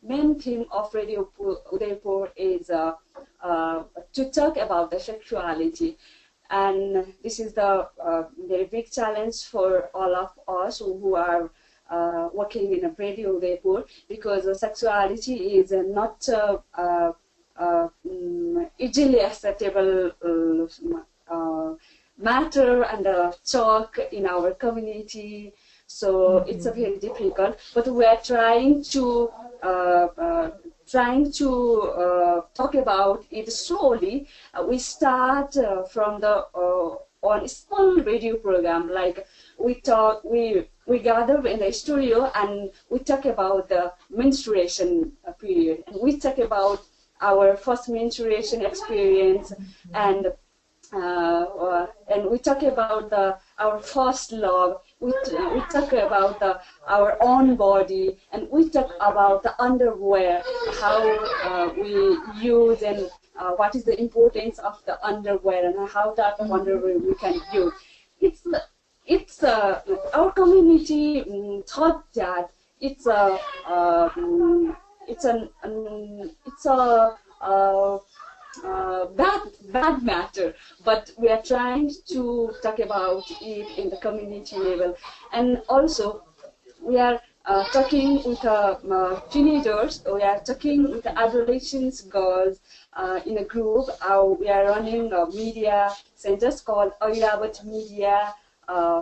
Speaker 6: main theme of Radio Udayapur is to talk about the sexuality. And this is the very big challenge for all of us who are working in a Radio Udayapur, because sexuality is not easily acceptable matter and talk in our community. So it's a very difficult, but we are trying to talk about it slowly. We start from the on a small radio program, like we gather in the studio and we talk about the menstruation period, and we talk about our first menstruation experience, and we talk about our first love. We talk about our own body, and we talk about the underwear, how we use, and what is the importance of the underwear, and how type of underwear we can use. It's our community thought that it's a bad matter, but we are trying to talk about it in the community level. And also we are talking with teenagers, we are talking with adolescents, girls in a group. We are running a media centers called AWID Media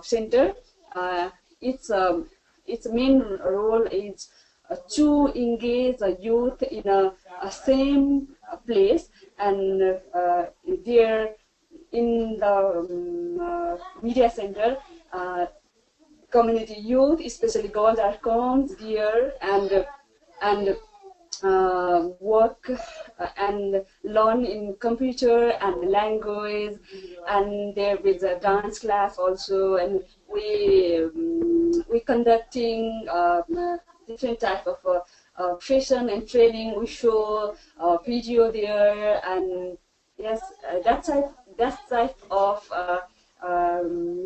Speaker 6: Center. Its main role is to engage the youth in a same place, and there in the media center, community youth, especially girls, are comes there and work and learn in computer and language, and there is a dance class also, and we conducting different type of fashion and training. We show video there, and yes, that type of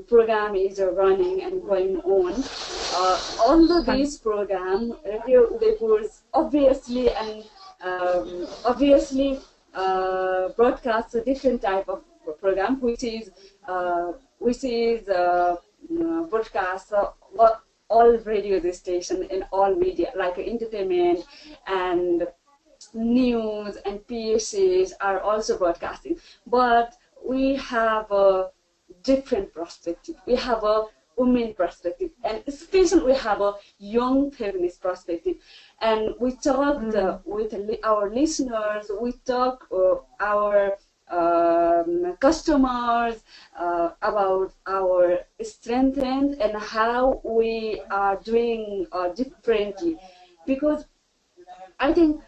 Speaker 6: program is running and going on. Although this program, Radio Udayapur, obviously broadcasts a different type of program, which is broadcast all radio station and all media, like entertainment and news and PSAs are also broadcasting. But we have a different perspective. We have a women perspective, and especially we have a young feminist perspective. And we talk with our listeners, we talk our customers about our strengths and how we are doing differently, because I think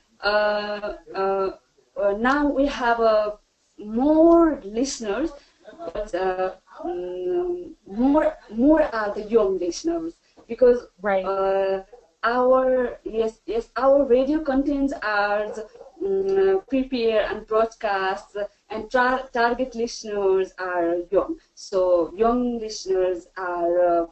Speaker 6: now we have more listeners, but more are the young listeners, because
Speaker 2: right.
Speaker 6: our radio contents are prepare and broadcast, and target listeners are young. So young listeners are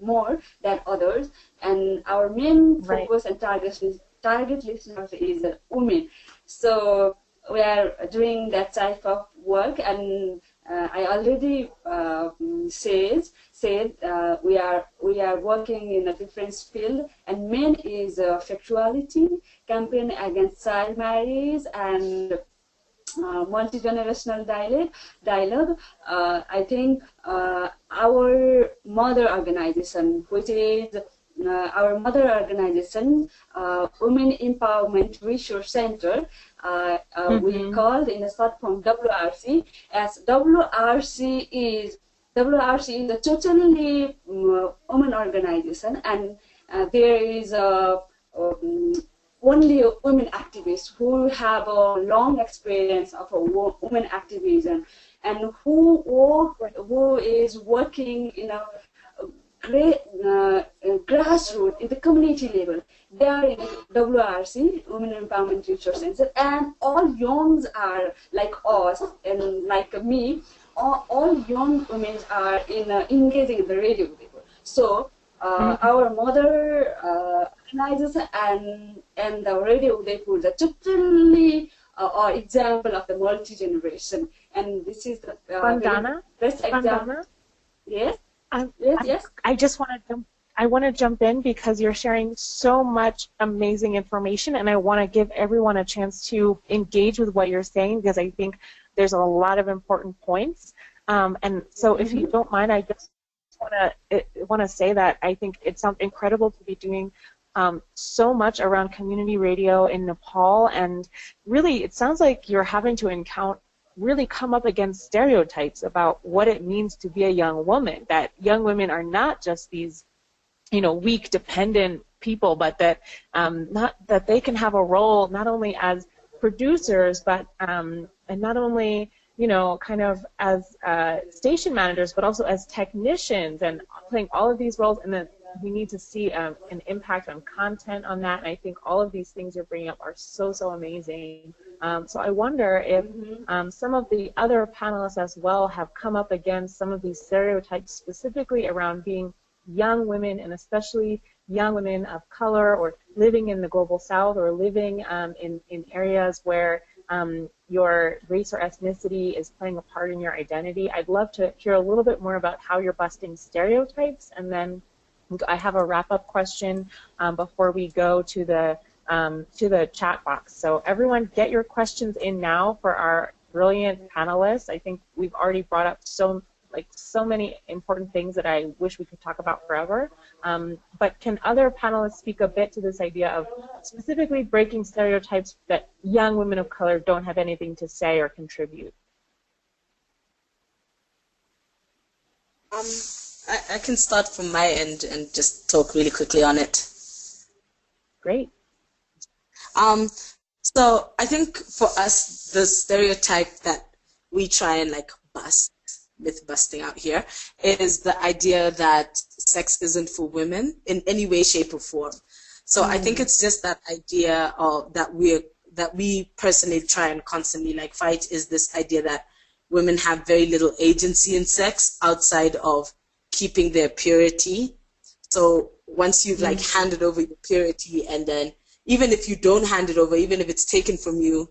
Speaker 6: more than others, and our main focus and target listeners is women. So we are doing that type of work, and I already said we are working in a different field, and main is sexuality, campaign against child marriage, and multi-generational dialogue. I think our mother organization, which is our mother organization, Women Empowerment Resource Center, we called in a short form WRC, as WRC is a totally women organization, and there is only women activists who have a long experience of women activism, and who is working in a great grassroots in the community level. They are in WRC, Women Empowerment Resource Center, and all youngs are like us and like me. All young women are engaging in the Radio Udayapur. So our mother organizers and the Radio Udayapur are totally an example of the multi-generation, and this is the
Speaker 2: Bandana?
Speaker 6: best example. Yes. Yes.
Speaker 2: I just want to jump in because you're sharing so much amazing information, and I want to give everyone a chance to engage with what you're saying, because I think there's a lot of important points. And so if you don't mind, I just want to say that I think it sounds incredible to be doing so much around community radio in Nepal, and really it sounds like you're having to really come up against stereotypes about what it means to be a young woman, that young women are not just these, weak, dependent people, but that that they can have a role not only as producers, but and not only kind of as station managers, but also as technicians, and playing all of these roles. And then we need to see an impact on content on that. And I think all of these things you're bringing up are so amazing. So I wonder if some of the other panelists as well have come up against some of these stereotypes, specifically around being young women, and especially young women of color, or living in the global south, or living in areas where your race or ethnicity is playing a part in your identity. I'd love to hear a little bit more about how you're busting stereotypes, and then I have a wrap-up question before we go to the chat box. So everyone, get your questions in now for our brilliant panelists. I think we've already brought up so many important things that I wish we could talk about forever. But can other panelists speak a bit to this idea of specifically breaking stereotypes that young women of color don't have anything to say or contribute?
Speaker 4: I can start from my end and just talk really quickly on it.
Speaker 2: Great.
Speaker 4: So I think for us, the stereotype that we try and bust, myth busting out here, is the idea that sex isn't for women in any way, shape, or form. So I think it's just that idea of that we personally try and constantly fight, is this idea that women have very little agency in sex outside of keeping their purity. So once you've handed over your purity, and then even if you don't hand it over, even if it's taken from you,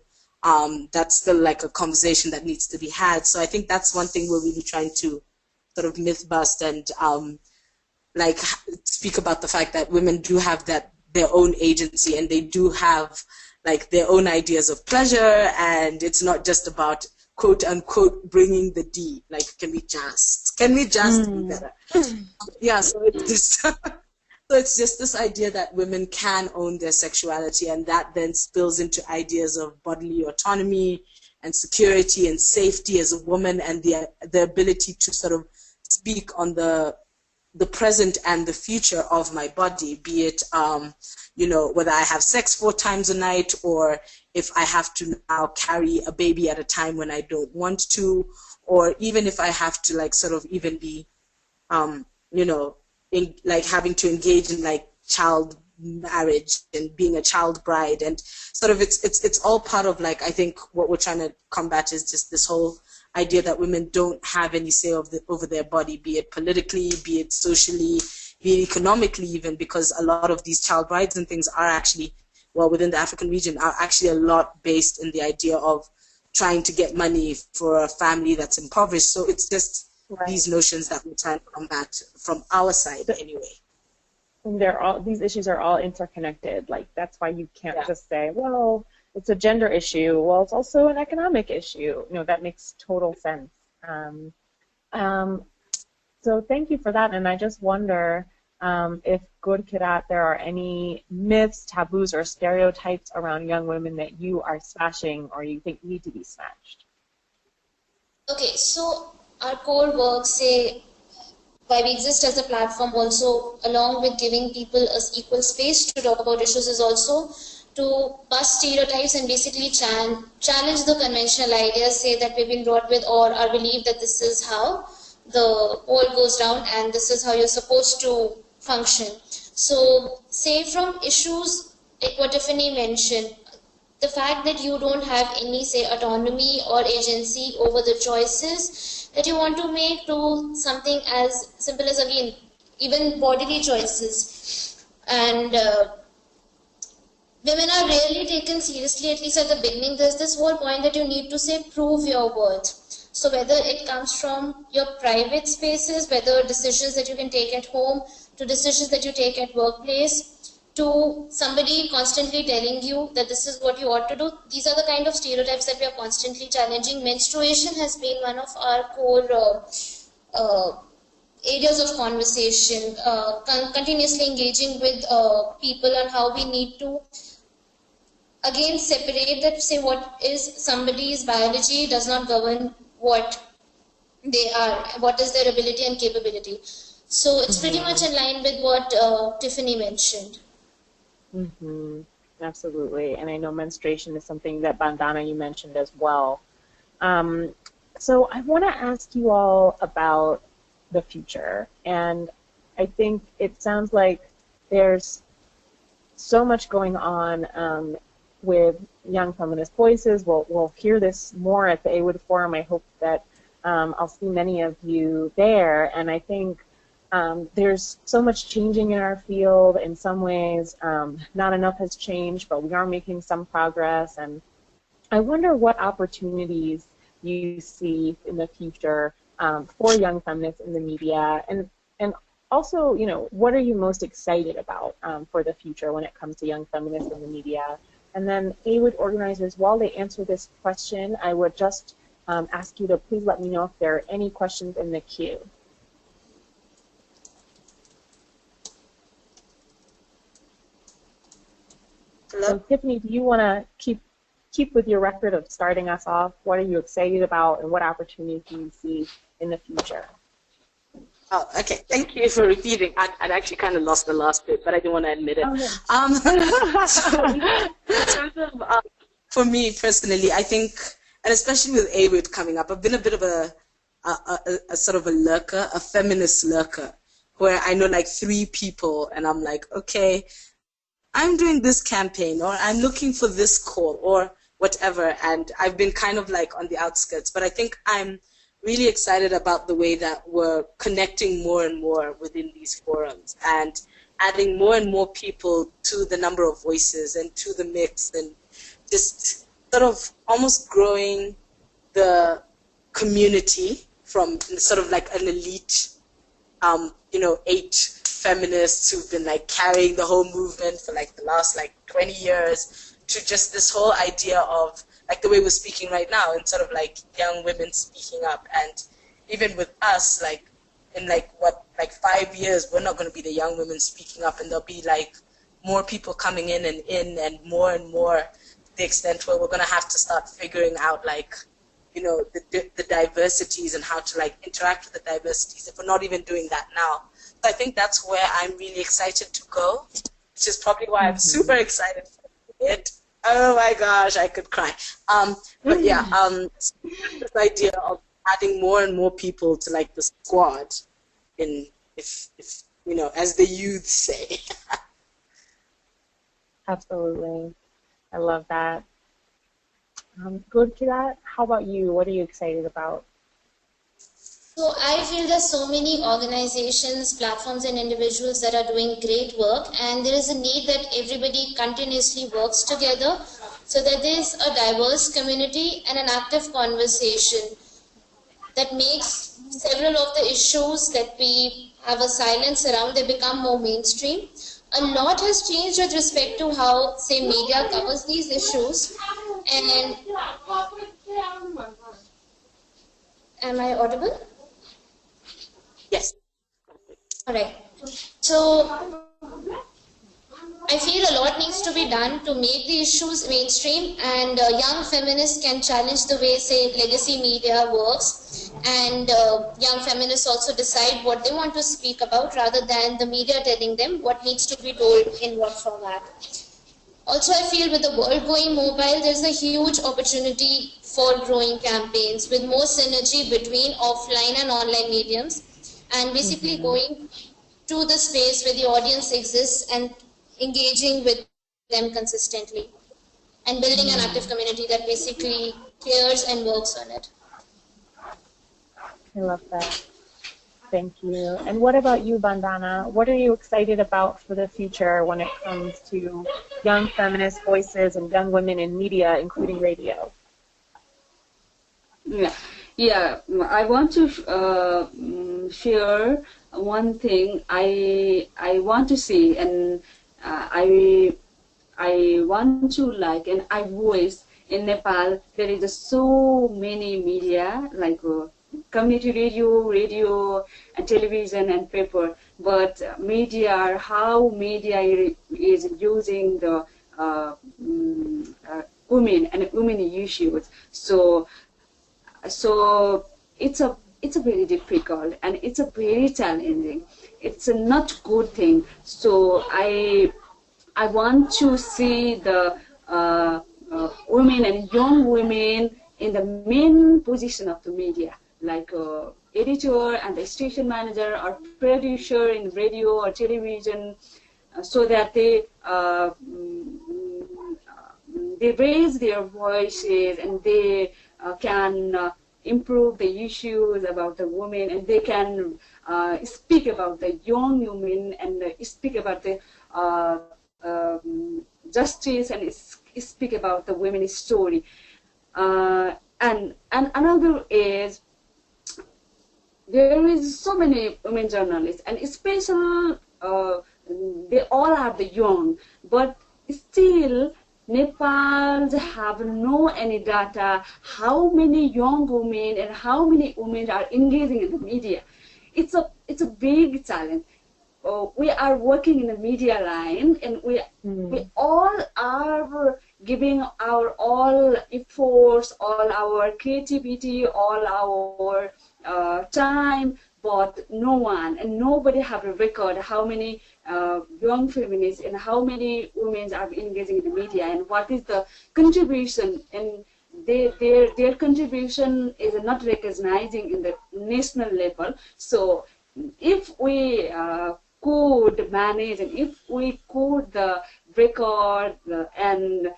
Speaker 4: that's still a conversation that needs to be had. So I think that's one thing we're really trying to sort of myth bust, and speak about the fact that women do have their own agency, and they do have their own ideas of pleasure, and it's not just about quote unquote bringing the D. Can we just be better? Yeah. So it's just so it's just this idea that women can own their sexuality, and that then spills into ideas of bodily autonomy and security and safety as a woman, and the ability to sort of speak on the present and the future of my body, be it whether I have sex 4 times a night, or if I have to now carry a baby at a time when I don't want to, or even if I have to sort of even be having to engage in marriage and being a child bride, and sort of it's all part of, like, I think what we're trying to combat is just this whole idea that women don't have any say over their body, be it politically, be it socially, be it economically even, because a lot of these child brides and things are actually, well, within the African region, are actually a lot based in the idea of trying to get money for a family that's impoverished. So it's just these notions that we're trying to combat from our side anyway.
Speaker 2: These issues are all interconnected. Like, that's why you can't just say, well, it's a gender issue. Well, it's also an economic issue. That makes total sense. So thank you for that. And I just wonder if, Gurkirrat, there are any myths, taboos, or stereotypes around young women that you are smashing or you think need to be smashed.
Speaker 3: Okay, so our core work, say, why we exist as a platform also, along with giving people an equal space to talk about issues, is also to bust stereotypes and basically challenge the conventional ideas, say, that we've been brought with, or our belief that this is how the world goes round and this is how you're supposed to function. So, say, from issues like what Tiffany mentioned, the fact that you don't have any, say, autonomy or agency over the choices that you want to make, to something as simple as, again, even bodily choices. And women are rarely taken seriously, at least at the beginning. There's this whole point that you need to, say, prove your worth. So whether it comes from your private spaces, whether decisions that you can take at home, to decisions that you take at workplace, to somebody constantly telling you that this is what you ought to do. These are the kind of stereotypes that we are constantly challenging. Menstruation has been one of our core areas of conversation, continuously engaging with people on how we need to, again, separate that, say, what is somebody's biology does not govern what they are, what is their ability and capability. So it's pretty much in line with what Tiffany mentioned.
Speaker 2: Absolutely. And I know menstruation is something that, Bandana, you mentioned as well. So I want to ask you all about the future. And I think it sounds like there's so much going on with Young Feminist Voices. We'll hear this more at the AWID Forum. I hope that I'll see many of you there. And I think there's so much changing in our field. In some ways, not enough has changed, but we are making some progress. And I wonder what opportunities you see in the future for young feminists in the media, and also, what are you most excited about for the future when it comes to young feminists in the media? And then, AWID organizers, while they answer this question, I would just ask you to please let me know if there are any questions in the queue. So, Tiffany, do you want to keep with your record of starting us off? What are you excited about, and what opportunities do you see in the future?
Speaker 4: Oh, okay. Thank you for repeating. I'd actually kind of lost the last bit, but I didn't want to admit it. So in terms of, for me personally, I think, and especially with AWID coming up, I've been a bit of a sort of a lurker, a feminist lurker, where I know like 3 people, and I'm like, okay, I'm doing this campaign, or I'm looking for this call, or whatever, and I've been kind of like on the outskirts, but I think I'm really excited about the way that we're connecting more and more within these forums and adding more and more people to the number of voices and to the mix, and just sort of almost growing the community from sort of like an elite, 8 feminists who've been like carrying the whole movement for like the last like 20 years to just this whole idea of like the way we're speaking right now, and sort of like young women speaking up. And even with us, like in like 5 years, we're not going to be the young women speaking up, and there'll be like more people coming in and more to the extent where we're going to have to start figuring out like, the diversities and how to like interact with the diversities if we're not even doing that now. So I think that's where I'm really excited to go, which is probably why I'm super excited for it. Oh my gosh, I could cry. But yeah, this idea of adding more and more people to like the squad, if as the youth say.
Speaker 2: Absolutely. I love that. Gurkirrat, how about you? What are you excited about?
Speaker 3: So I feel there's so many organizations, platforms, and individuals that are doing great work, and there is a need that everybody continuously works together so that there's a diverse community and an active conversation that makes several of the issues that we have a silence around, they become more mainstream. A lot has changed with respect to how, say, media covers these issues. And am I audible?
Speaker 4: Yes.
Speaker 3: All right. So I feel a lot needs to be done to make the issues mainstream, and young feminists can challenge the way, say, legacy media works, and young feminists also decide what they want to speak about rather than the media telling them what needs to be told in what format. Also, I feel with the world going mobile, there's a huge opportunity for growing campaigns with more synergy between offline and online mediums, and basically going to the space where the audience exists and engaging with them consistently and building an active community that basically cares and works on it.
Speaker 2: I love that. Thank you. And what about you, Bandana? What are you excited about for the future when it comes to young feminist voices and young women in media, including radio?
Speaker 6: Yeah. I want to share one thing I want to see, and I want to and I voice in Nepal. There is so many media like community radio and television and paper, but how media is using the women and women issues. So it's a very difficult and it's a very challenging. It's a not good thing. So I want to see the women and young women in the main position of the media, like editor and the station manager or producer in radio or television, so that they raise their voices and they can improve the issues about the women, and they can speak about the young women and speak about the justice and speak about the women's story. And another is there is so many women journalists, and especially they all are the young, but still Nepal have no any data how many young women and how many women are engaging in the media. It's a big challenge. We are working in the media line, and we all are giving our all efforts, all our creativity, all our time, but no one and nobody have a record how many young feminists and how many women are engaging in the media and what is the contribution, and their contribution is not recognizing in the national level. So if we could manage and if we could record and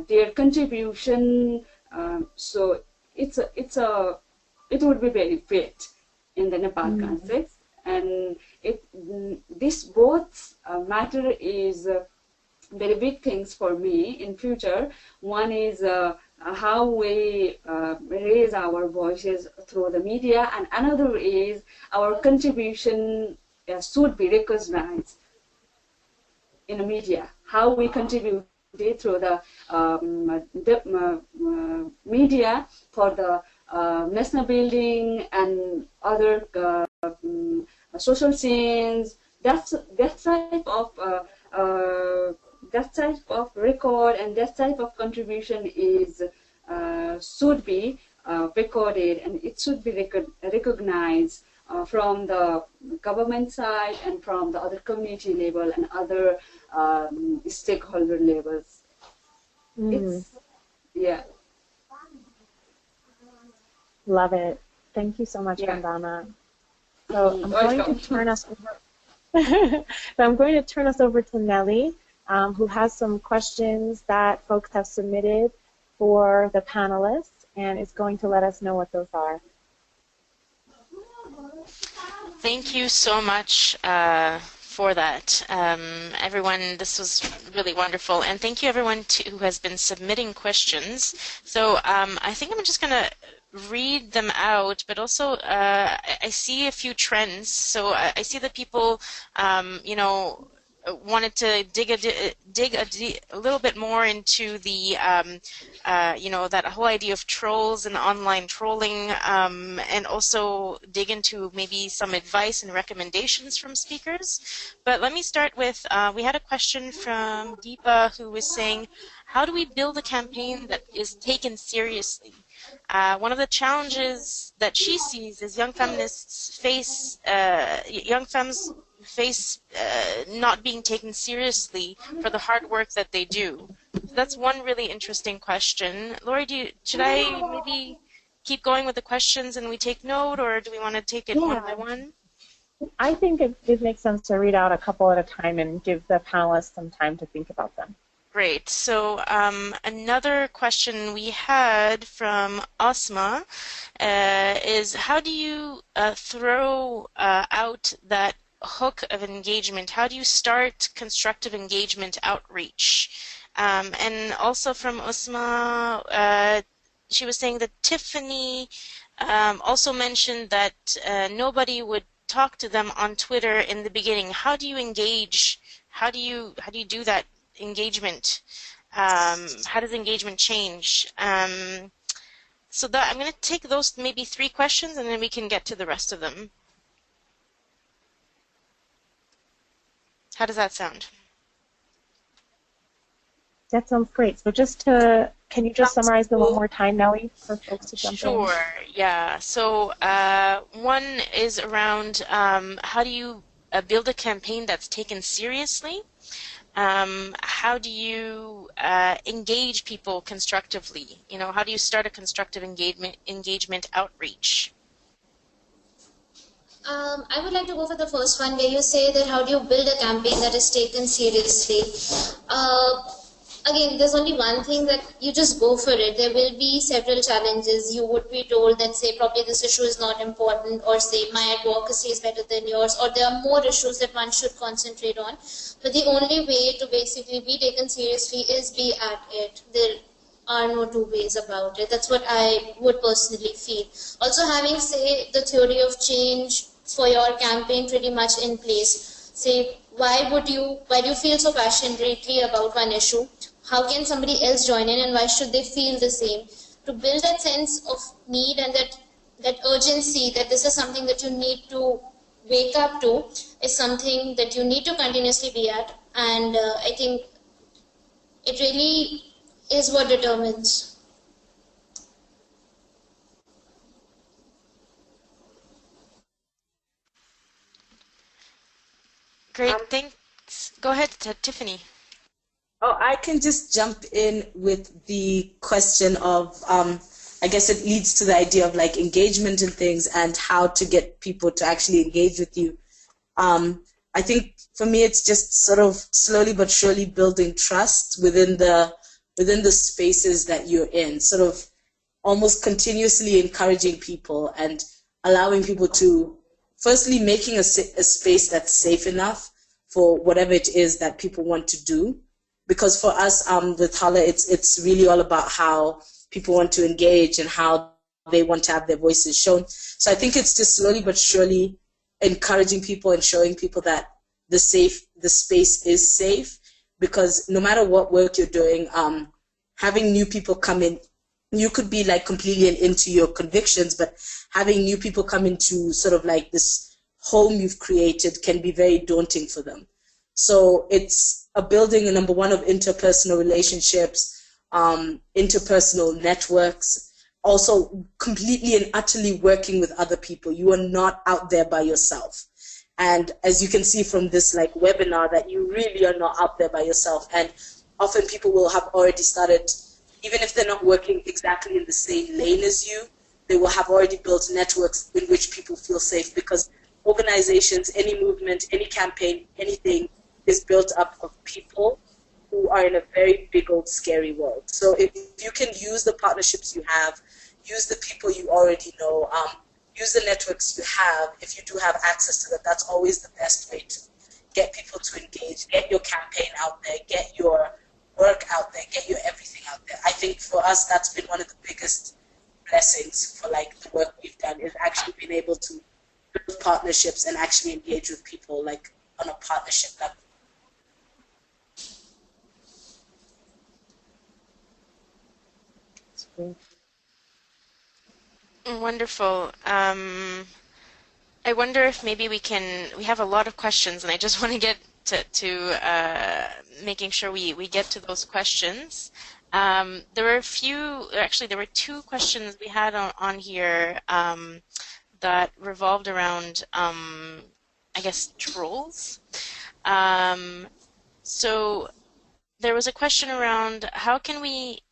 Speaker 6: their contribution, so it would be very great in the Nepal context. And this both matter is very big things for me in future. One is how we raise our voices through the media, and another is our contribution should be recognized in the media. How we contribute through the media for the national building and other social scenes. That type of record and that type of contribution is should be recorded, and it should be recognized from the government side and from the other community level and other stakeholder levels.
Speaker 2: Love it. Thank you so much, Bandana. So I'm going to turn us over. So I'm going to turn us over to Nelly. who has some questions that folks have submitted for the panelists, and is going to let us know what those are.
Speaker 5: Thank you so much for that. Everyone, this was really wonderful. And thank you everyone who has been submitting questions. So I think I'm just going to read them out, but also I see a few trends. So I see that people, you know, wanted to dig a little bit more into the, you know, that whole idea of trolls and online trolling, and also dig into maybe some advice and recommendations from speakers. But let me start with, we had a question from Deepa who was saying, how do we build a campaign that is taken seriously? One of the challenges that she sees is young feminists face, not being taken seriously for the hard work that they do. So that's one really interesting question. Lori, should I maybe keep going with the questions and we take note, or do we want to take it one by one?
Speaker 2: I think it makes sense to read out a couple at a time and give the panelists some time to think about them.
Speaker 5: Great. So another question we had from Asma is, how do you throw out that hook of engagement? How do you start constructive engagement outreach? And also from Asma, she was saying that Tiffany also mentioned that nobody would talk to them on Twitter in the beginning. How do you engage? How do you do that engagement? How does engagement change? So that I'm going to take those maybe 3 questions, and then we can get to the rest of them. How does that sound?
Speaker 2: That sounds great. So just to, can you just summarize them one more time, Nellie, for folks to jump in?
Speaker 5: Sure, yeah. So one is around how do you build a campaign that's taken seriously? How do you engage people constructively? You know, how do you start a constructive engagement outreach?
Speaker 3: I would like to go for the first one, where you say that how do you build a campaign that is taken seriously. Again, there's only one thing, that you just go for it. There will be several challenges. You would be told that, say, probably this issue is not important, or say my advocacy is better than yours, or there are more issues that one should concentrate on. But the only way to basically be taken seriously is be at it. There are no two ways about it. That's what I would personally feel. Also, having, say, the theory of change for your campaign pretty much in place. Say, why do you feel so passionately about one issue? How can somebody else join in, and why should they feel the same? To build that sense of need and that urgency that this is something that you need to wake up to is something that you need to continuously be at. And I think it really is what determines.
Speaker 5: Great, thanks. Go ahead, Tiffany.
Speaker 4: Oh, I can just jump in with the question of, I guess it leads to the idea of like engagement and things and how to get people to actually engage with you. I think for me, it's just sort of slowly but surely building trust within the spaces that you're in, sort of almost continuously encouraging people and allowing people to, firstly, making a space that's safe enough for whatever it is that people want to do. Because for us with Hala, it's really all about how people want to engage and how they want to have their voices shown. So I think it's just slowly but surely encouraging people and showing people that the space is safe. Because no matter what work you're doing, having new people come in, you could be like completely into your convictions, but having new people come into sort of like this home you've created can be very daunting for them. So it's a building, number one, of interpersonal relationships, interpersonal networks, also completely and utterly working with other people. You are not out there by yourself. And as you can see from this like webinar, that you really are not out there by yourself. And often people will have already started, even if they're not working exactly in the same lane as you, they will have already built networks in which people feel safe, because organizations, any movement, any campaign, anything is built up of people who are in a very big old scary world. So if you can use the partnerships you have, use the people you already know, use the networks you have, if you do have access to that, that's always the best way to get people to engage, get your campaign out there, get your work out there, get your everything out there. I think for us, that's been one of the biggest blessings for like the work we've done, is actually being able to build partnerships and actually engage with people like on a partnership level.
Speaker 5: Wonderful. I wonder if maybe we have a lot of questions, and I just want to get to making sure we get to those questions. There were there were two questions we had on here that revolved around, I guess, trolls. So there was a question around how can we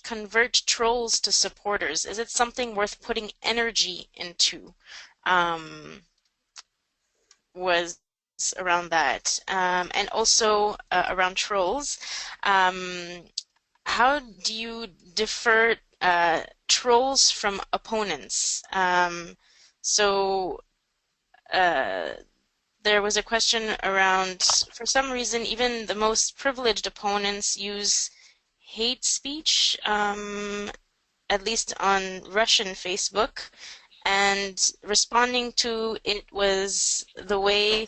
Speaker 5: convert trolls to supporters? Is it something worth putting energy into? Was around that. And also around trolls, how do you differ trolls from opponents? There was a question around, for some reason, even the most privileged opponents use hate speech, at least on Russian Facebook, and responding to it was the way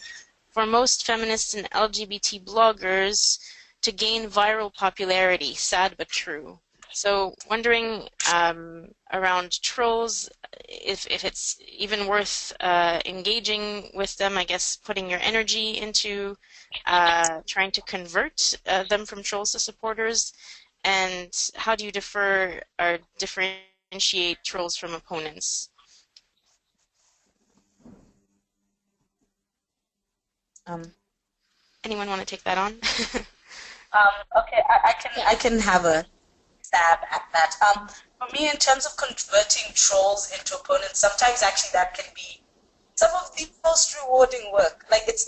Speaker 5: for most feminists and LGBT bloggers to gain viral popularity, sad but true. So wondering around trolls, if it's even worth engaging with them, I guess putting your energy into trying to convert them from trolls to supporters, and how do you differ or differentiate trolls from opponents? Anyone want to take that on?
Speaker 4: Okay, I can have a stab at that. For me, in terms of converting trolls into opponents, sometimes actually that can be some of the most rewarding work. Like it's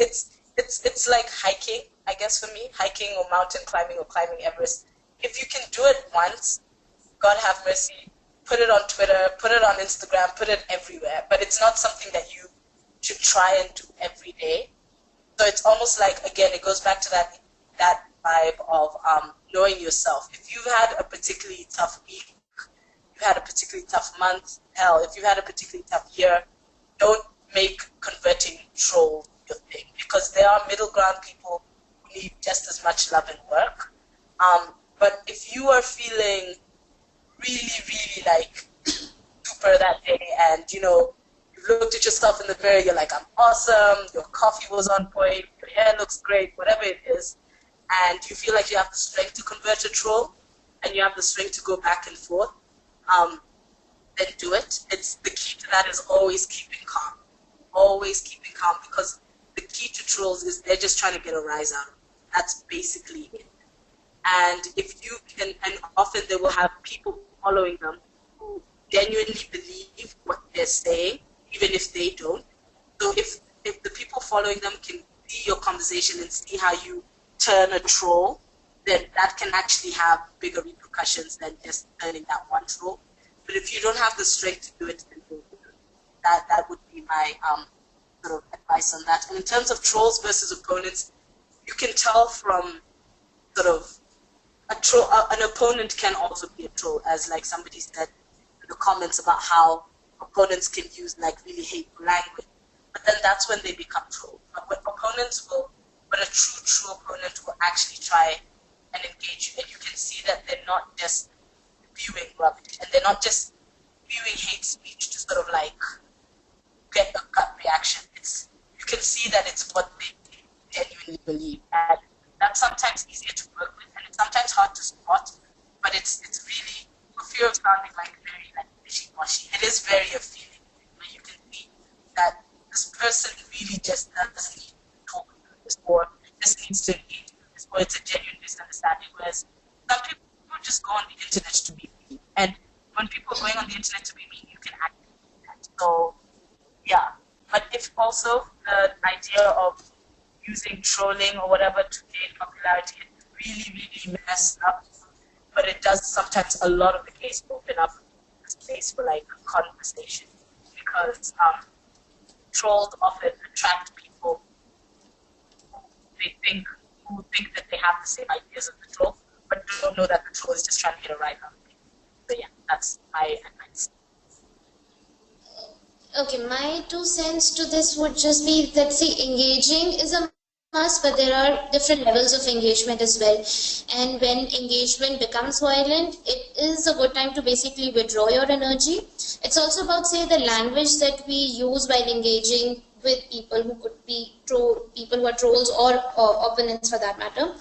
Speaker 4: like hiking, I guess, for me, hiking or mountain climbing or climbing Everest. If you can do it once, God have mercy, put it on Twitter, put it on Instagram, put it everywhere. But it's not something that you should try and do every day. So it's almost like, again, it goes back to that vibe of knowing yourself. If you've had a particularly tough week, you've had a particularly tough month, hell, if you've had a particularly tough year, don't make converting troll your thing, because there are middle ground people who need just as much love and work. But if you are feeling really, really like super that day, and you know, you looked at yourself in the mirror, you're like, I'm awesome, your coffee was on point, your hair looks great, whatever it is, and you feel like you have the strength to convert a troll, and you have the strength to go back and forth, then do it. It's the key to that is always keeping calm. Always keeping calm, because the key to trolls is they're just trying to get a rise out of it. That's basically it. And if you can, and often they will have people following them who genuinely believe what they're saying, even if they don't. So if the people following them can see your conversation and see how you turn a troll, then that can actually have bigger repercussions than just turning that one troll. But if you don't have the strength to do it, then don't do it. That would be my sort of advice on that. And in terms of trolls versus opponents, you can tell from sort of an opponent can also be a troll, as like somebody said in the comments about how opponents can use like really hateful language. But then that's when they become trolls. But a true opponent will actually try and engage you, and you can see that they're not just spewing rubbish, and they're not just spewing hate speech to sort of like get a gut reaction. You can see that it's what they genuinely believe, and that's sometimes easier to work with, and it's sometimes hard to spot, but it's really, for fear of sounding like very like wishy-washy, it is very a feeling where you can see that this person really just doesn't need to talk about this, or just needs to engage with this, or it's a genuine misunderstanding, whereas some people just go on the internet to be mean, and when people are going on the internet to be mean, you can actually do that. So yeah, but if also the idea of using trolling or whatever to gain popularity, it really, really messed up, but it does sometimes, a lot of the case, open up a space for like conversation, because trolls often attract people who think that they have the same ideas as the troll, but don't know that the troll is just trying to get a right on them. So yeah, that's my advice.
Speaker 3: Okay, my 2 cents to this would just be that, see, engaging is a must, but there are different levels of engagement as well. And when engagement becomes violent, it is a good time to basically withdraw your energy. It's also about, say, the language that we use while engaging with people who could be people who are trolls or opponents for that matter,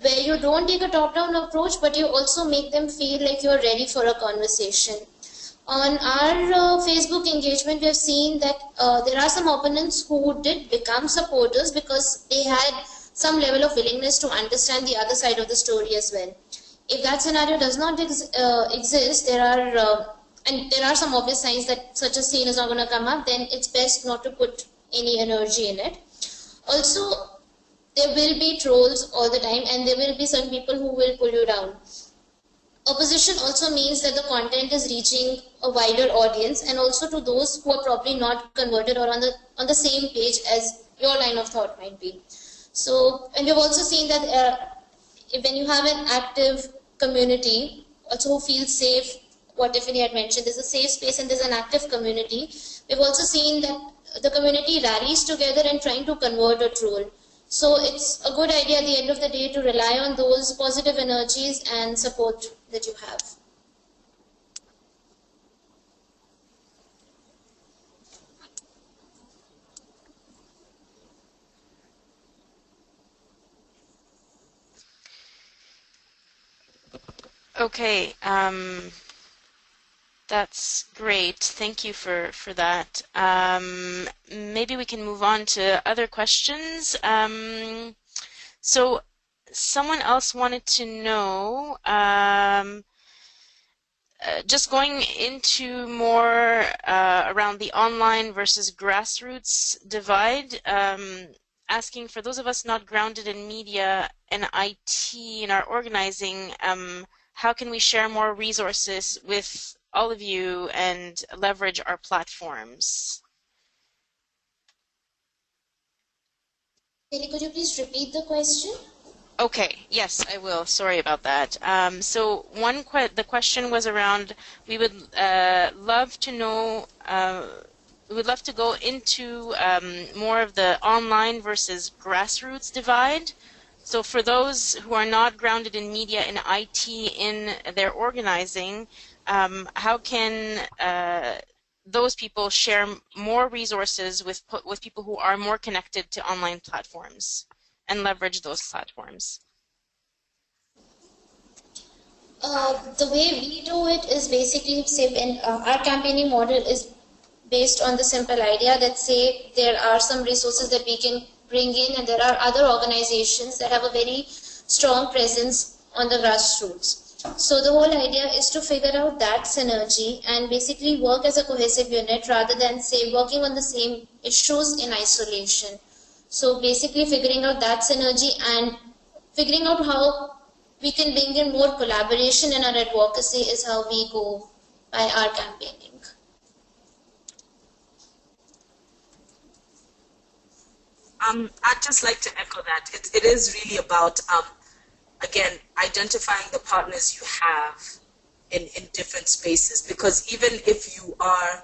Speaker 3: where you don't take a top-down approach, but you also make them feel like you're ready for a conversation. On our Facebook engagement, we have seen that there are some opponents who did become supporters because they had some level of willingness to understand the other side of the story as well. If that scenario does not exist, there are some obvious signs that such a scene is not going to come up, then it's best not to put any energy in it. Also, there will be trolls all the time, and there will be some people who will pull you down. Opposition also means that the content is reaching a wider audience, and also to those who are probably not converted or on the same page as your line of thought might be. So, and we've also seen that when you have an active community, also who feels safe, what Tiffany had mentioned, there's a safe space and there's an active community. We've also seen that the community rallies together and trying to convert a troll. So it's a good idea at the end of the day to rely on those positive energies and support that you have.
Speaker 5: Okay, that's great. Thank you for that. Maybe we can move on to other questions. So someone else wanted to know, just going into more around the online versus grassroots divide, asking for those of us not grounded in media and IT in our organizing, how can we share more resources with all of you and leverage our platforms?
Speaker 3: Kelly, could you please repeat the question?
Speaker 5: Okay, yes, I will. Sorry about that. So the question was around, we would love to know, we would love to go into more of the online versus grassroots divide. So for those who are not grounded in media and IT in their organizing, how can those people share more resources with people who are more connected to online platforms and leverage those platforms?
Speaker 3: The way we do it is basically, say, when our campaigning model is based on the simple idea that, say, there are some resources that we can bring in, and there are other organizations that have a very strong presence on the grassroots. So the whole idea is to figure out that synergy and basically work as a cohesive unit rather than, say, working on the same issues in isolation. So basically figuring out that synergy and figuring out how we can bring in more collaboration in our advocacy is how we go by our campaigning.
Speaker 4: I'd just like to echo that. It is really about, again, identifying the partners you have in different spaces, because even if you are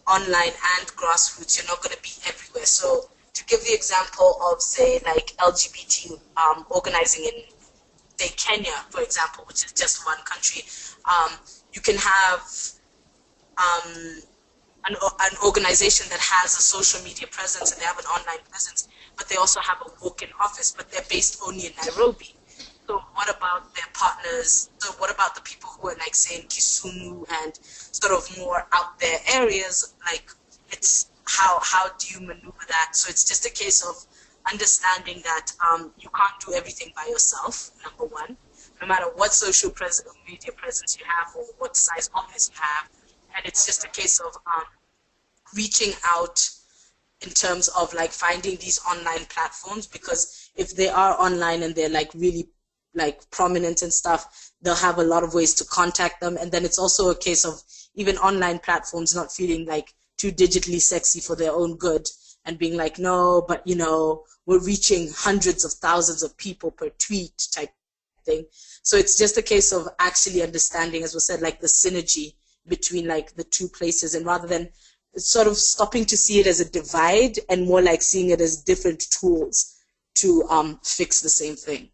Speaker 4: online and grassroots, you're not going to be everywhere. So to give the example of, say, like LGBT organizing in, say, Kenya, for example, which is just one country, you can have an organization that has a social media presence and they have an online presence, but they also have a walk-in office, but they're based only in Nairobi. So what about their partners? So what about the people who are, like, say, in Kisumu and sort of more out there areas? Like, it's how do you maneuver that? So it's just a case of understanding that you can't do everything by yourself, number one, no matter what social media presence you have or what size office you have. And it's just a case of reaching out in terms of, like, finding these online platforms, because if they are online and they're, like, really like prominent and stuff, they'll have a lot of ways to contact them. And then it's also a case of even online platforms not feeling like too digitally sexy for their own good and being like, no, but you know, we're reaching hundreds of thousands of people per tweet type thing. So it's just a case of actually understanding, as was said, like the synergy between like the two places, and rather than sort of stopping to see it as a divide and more like seeing it as different tools to fix the same thing.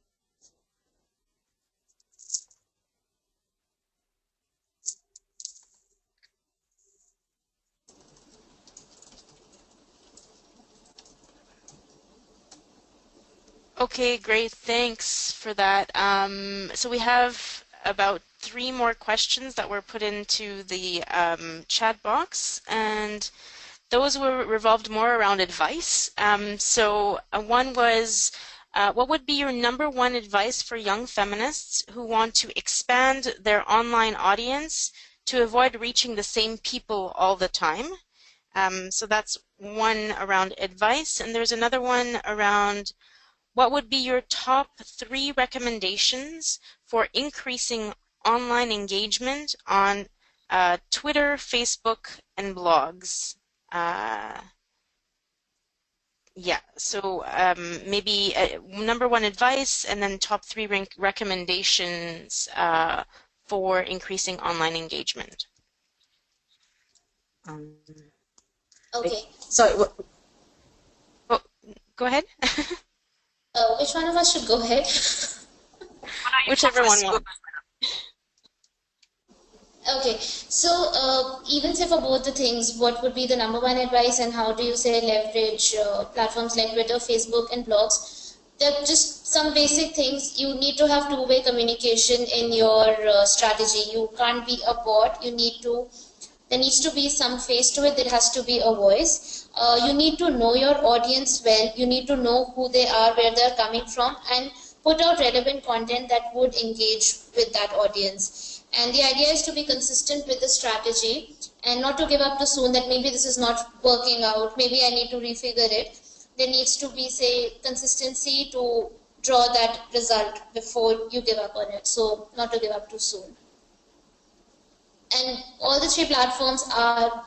Speaker 5: Okay, great. Thanks for that. So we have about 3 more questions that were put into the chat box, and those were revolved more around advice. One was, what would be your #1 advice for young feminists who want to expand their online audience to avoid reaching the same people all the time? So that's one around advice, and there's another one around, what would be your top 3 recommendations for increasing online engagement on Twitter, Facebook, and blogs? Yeah, so maybe #1 advice, and then top 3 recommendations for increasing online engagement.
Speaker 3: Okay.
Speaker 4: Sorry. What?
Speaker 5: Oh, go ahead.
Speaker 3: Which one of us should go ahead?
Speaker 5: Whichever one wants.
Speaker 3: Okay, so even say for both the things, what would be the #1 advice, and how do you say leverage platforms like Twitter, Facebook, and blogs? They're just some basic things. You need to have two-way communication in your strategy. You can't be a bot. There needs to be some face to it. There has to be a voice. You need to know your audience well. You need to know who they are, where they're coming from, and put out relevant content that would engage with that audience. And the idea is to be consistent with the strategy and not to give up too soon that maybe this is not working out, maybe I need to refigure it. There needs to be, say, consistency to draw that result before you give up on it. So not to give up too soon. And all the 3 platforms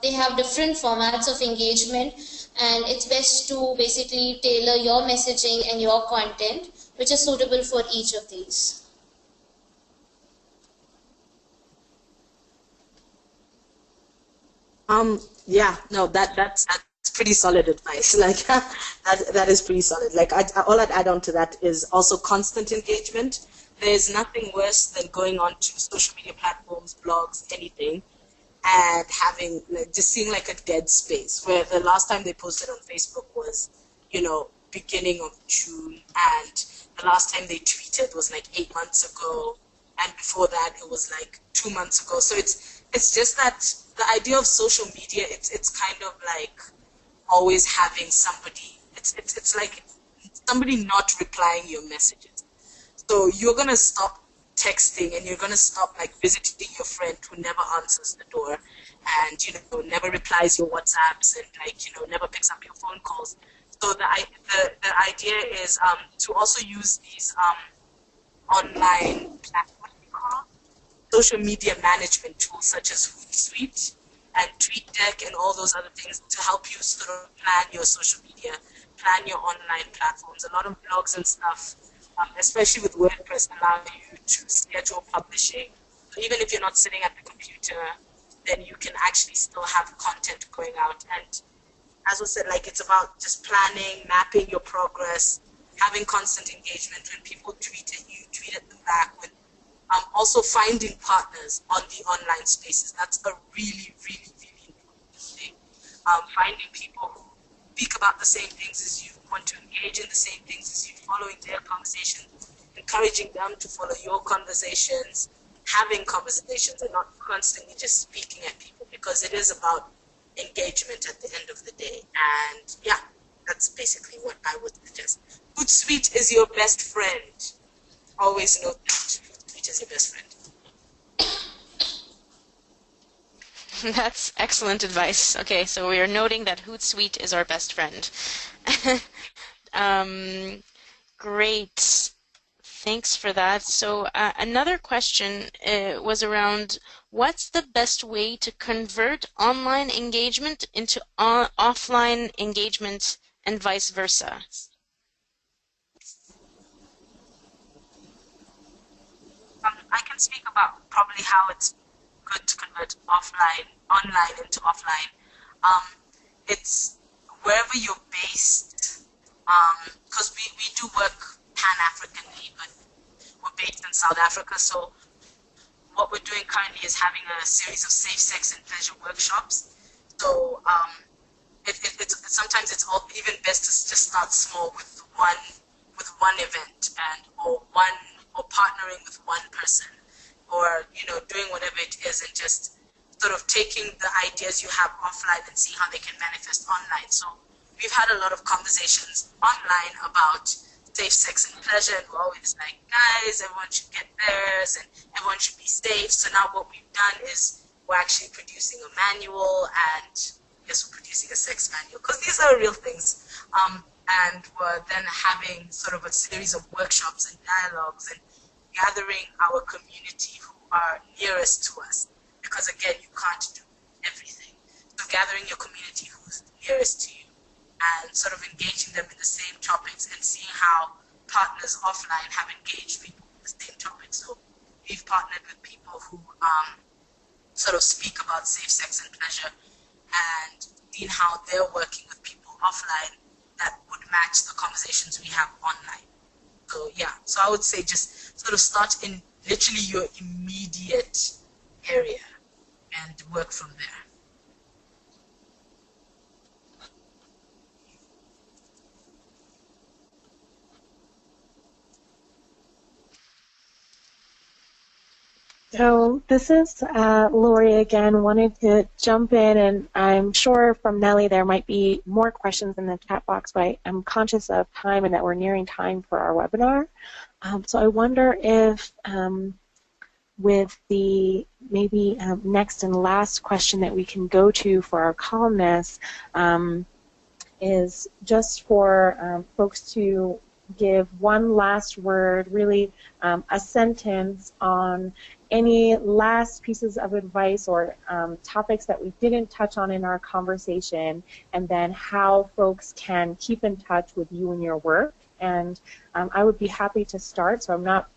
Speaker 3: they have different formats of engagement, and it's best to basically tailor your messaging and your content, which is suitable for each of these.
Speaker 4: Yeah, no, that's pretty solid advice. Like that is pretty solid. Like all I'd add on to that is also constant engagement. There's nothing worse than going on to social media platforms, blogs, anything, and having just seeing like a dead space, where the last time they posted on Facebook was, you know, beginning of June, and the last time they tweeted was like 8 months ago, and before that it was like 2 months ago. So it's just that the idea of social media, it's kind of like always having somebody, it's like somebody not replying your messages. So you're going to stop texting, and you're going to stop like visiting your friend who never answers the door and, you know, never replies your WhatsApps and, like, you know, never picks up your phone calls. So the idea is to also use these online platforms, social media management tools such as Hootsuite and TweetDeck and all those other things to help you sort of plan your social media, plan your online platforms. A lot of blogs and stuff, especially with WordPress, allow you to schedule publishing. So even if you're not sitting at the computer, then you can actually still have content going out. And as was said, like, it's about just planning, mapping your progress, having constant engagement. When people tweet at you, tweet at them back. With also finding partners on the online spaces. That's a really, really, really important thing. Finding people who speak about the same things as you, want to engage in the same things as you, following their conversations, encouraging them to follow your conversations, having conversations and not constantly just speaking at people, because it is about engagement at the end of the day. And yeah, that's basically what I would suggest. Hootsuite is your best friend. Always note that Hootsuite is your best friend.
Speaker 5: That's excellent advice. Okay, so we are noting that Hootsuite is our best friend. Great. Thanks for that. So another question was around what's the best way to convert online engagement into offline engagement and vice versa?
Speaker 4: I can speak about probably how it's good to convert online into offline. It's wherever you're based, because we do work Pan-Africanly, but we're based in South Africa, so what we're doing currently is having a series of safe sex and pleasure workshops. So sometimes it's even best to just start small with one event or partnering with one person, or doing whatever it is, and just sort of taking the ideas you have offline and see how they can manifest online. So we've had a lot of conversations online about safe sex and pleasure, and we're always like, guys, everyone should get theirs and everyone should be safe. So now what we've done is we're actually producing a manual, and yes, we're producing a sex manual, because these are real things. And we're then having sort of a series of workshops and dialogues and gathering our community who are nearest to us, because again, you can't do everything. So gathering your community who's nearest to you and sort of engaging them in the same topics and seeing how partners offline have engaged people with the same topics. So we've partnered with people who sort of speak about safe sex and pleasure, and seen how they're working with people offline that would match the conversations we have online. So yeah, so I would say just sort of start in literally your immediate area and work from there.
Speaker 2: So this is Lori again. Wanted to jump in, and I'm sure from Nellie there might be more questions in the chat box, but I'm conscious of time and that we're nearing time for our webinar. So I wonder if with the maybe next and last question that we can go to for our columnists is just for folks to give one last word, really a sentence on any last pieces of advice or topics that we didn't touch on in our conversation, and then how folks can keep in touch with you and your work. And I would be happy to start, so I'm not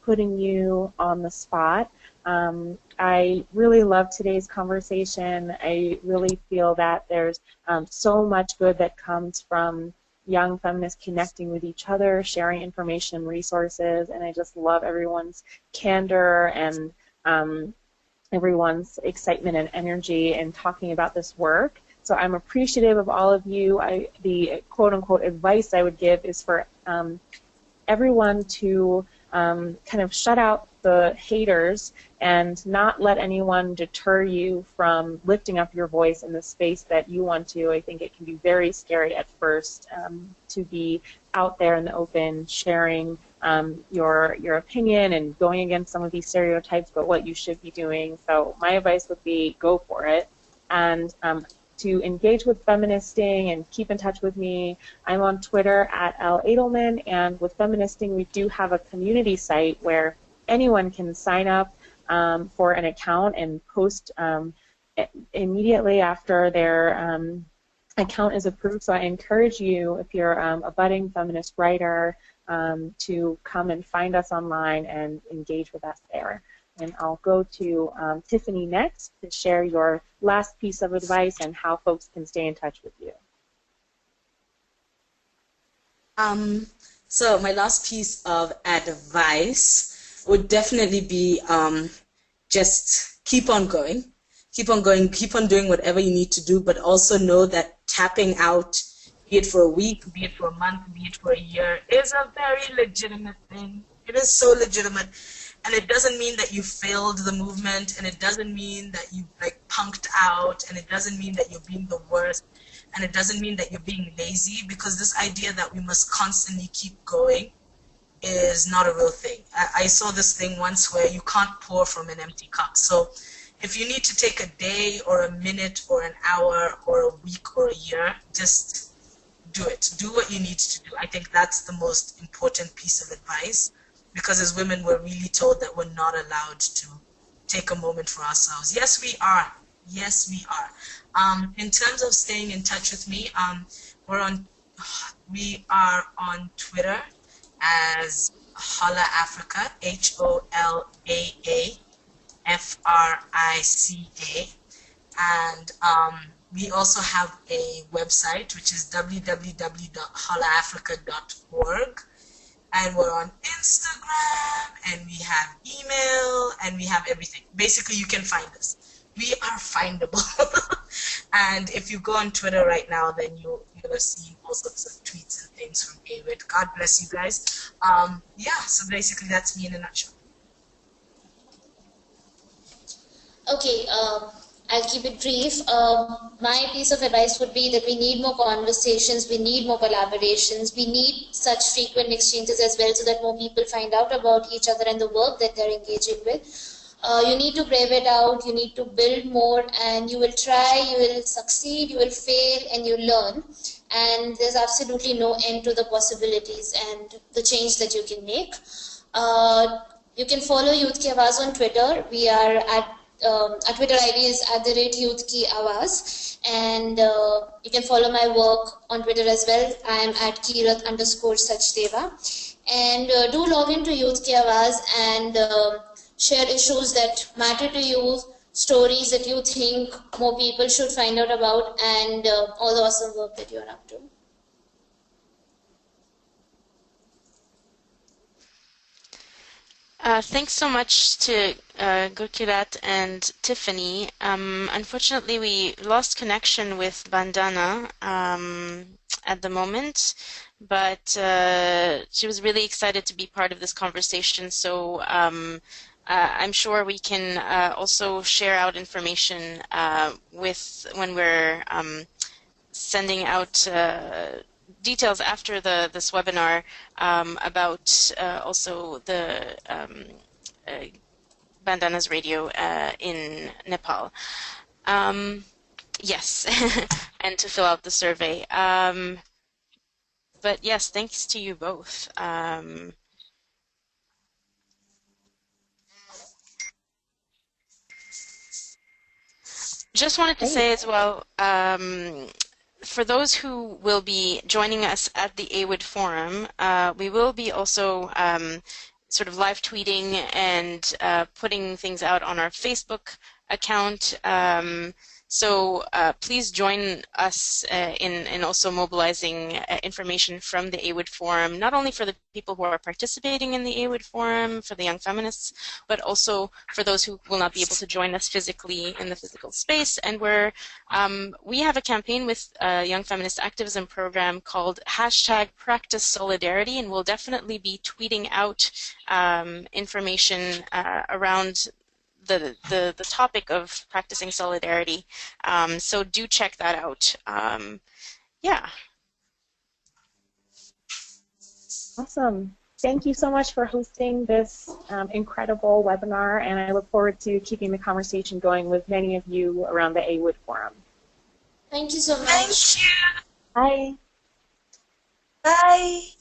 Speaker 2: putting you on the spot. I really love today's conversation. I really feel that there's so much good that comes from young feminists connecting with each other, sharing information and resources, and I just love everyone's candor and everyone's excitement and energy in talking about this work. So I'm appreciative of all of you. The quote-unquote advice I would give is for everyone to kind of shut out the haters and not let anyone deter you from lifting up your voice in the space that you want to. I think it can be very scary at first to be out there in the open sharing your opinion and going against some of these stereotypes about what you should be doing. So my advice would be go for it. And to engage with Feministing and keep in touch with me, I'm on Twitter at Adelman, and with Feministing we do have a community site where anyone can sign up for an account and post immediately after their account is approved. So I encourage you, if you're a budding feminist writer, to come and find us online and engage with us there. And I'll go to Tiffany next to share your last piece of advice and how folks can stay in touch with you.
Speaker 4: So my last piece of advice would definitely be just keep on going, keep on doing whatever you need to do, but also know that tapping out, be it for a week, be it for a month, be it for a year, is a very legitimate thing. It is so legitimate. And it doesn't mean that you failed the movement, and it doesn't mean that you punked out, and it doesn't mean that you're being the worst, and it doesn't mean that you're being lazy, because this idea that we must constantly keep going is not a real thing. I saw this thing once where you can't pour from an empty cup. So if you need to take a day or a minute or an hour or a week or a year, just do it. Do what you need to do. I think that's the most important piece of advice. because as women we're really told that we're not allowed to take a moment for ourselves. Yes, we are. Yes, we are. In terms of staying in touch with me, we are on Twitter as HOLAAfrica, HOLAAfrica, and we also have a website which is www.holaafrica.org, and we're on Instagram, and we have email, and we have everything. Basically, you can find us. We are findable. And if you go on Twitter right now, then you'll have seen all sorts of tweets and things from AWID. God bless you guys. Yeah, so basically that's me in a nutshell.
Speaker 3: Okay, I'll keep it brief. My piece of advice would be that we need more conversations, we need more collaborations, we need such frequent exchanges as well so that more people find out about each other and the work that they're engaging with. You need to brave it out, you need to build more, and you will try, you will succeed, you will fail, and you learn. And there's absolutely no end to the possibilities and the change that you can make. You can follow Youth Ki Awaaz on Twitter. We are at our Twitter ID is @Youth Ki Awaaz, and you can follow my work on Twitter as well. I am at Gurkirrat_Sachdeva, and do log into Youth Ki Awaaz and share issues that matter to you, stories that you think more people should find out about, and all the awesome work that you're up to.
Speaker 5: Thanks so much to Gurkirrat and Tiffany. Unfortunately, we lost connection with Bandana at the moment, but she was really excited to be part of this conversation. So I'm sure we can also share out information when we're sending out details after this webinar about also the Bandana's radio in Nepal. Yes, and to fill out the survey. But yes, thanks to you both. Just wanted to say as well, for those who will be joining us at the AWID forum, we will be also sort of live tweeting and putting things out on our Facebook account. So please join us in also mobilizing information from the AWID forum, not only for the people who are participating in the AWID forum, for the Young Feminists, but also for those who will not be able to join us physically in the physical space. And we have a campaign with Young Feminist Activism program called #PracticeSolidarity, and we'll definitely be tweeting out information around the topic of practicing solidarity. So do check that out. Yeah.
Speaker 2: Awesome. Thank you so much for hosting this incredible webinar, and I look forward to keeping the conversation going with many of you around the AWID forum.
Speaker 3: Thank you so much.
Speaker 4: Thank you.
Speaker 2: Bye.
Speaker 4: Bye.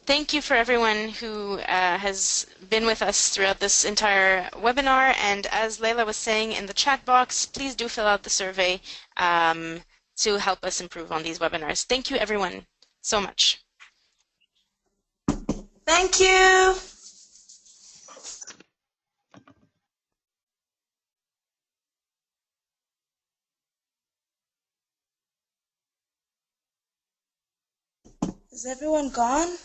Speaker 5: Thank you for everyone who has been with us throughout this entire webinar. And as Leila was saying in the chat box, please do fill out the survey to help us improve on these webinars. Thank you, everyone, so much.
Speaker 4: Thank you. Is everyone gone?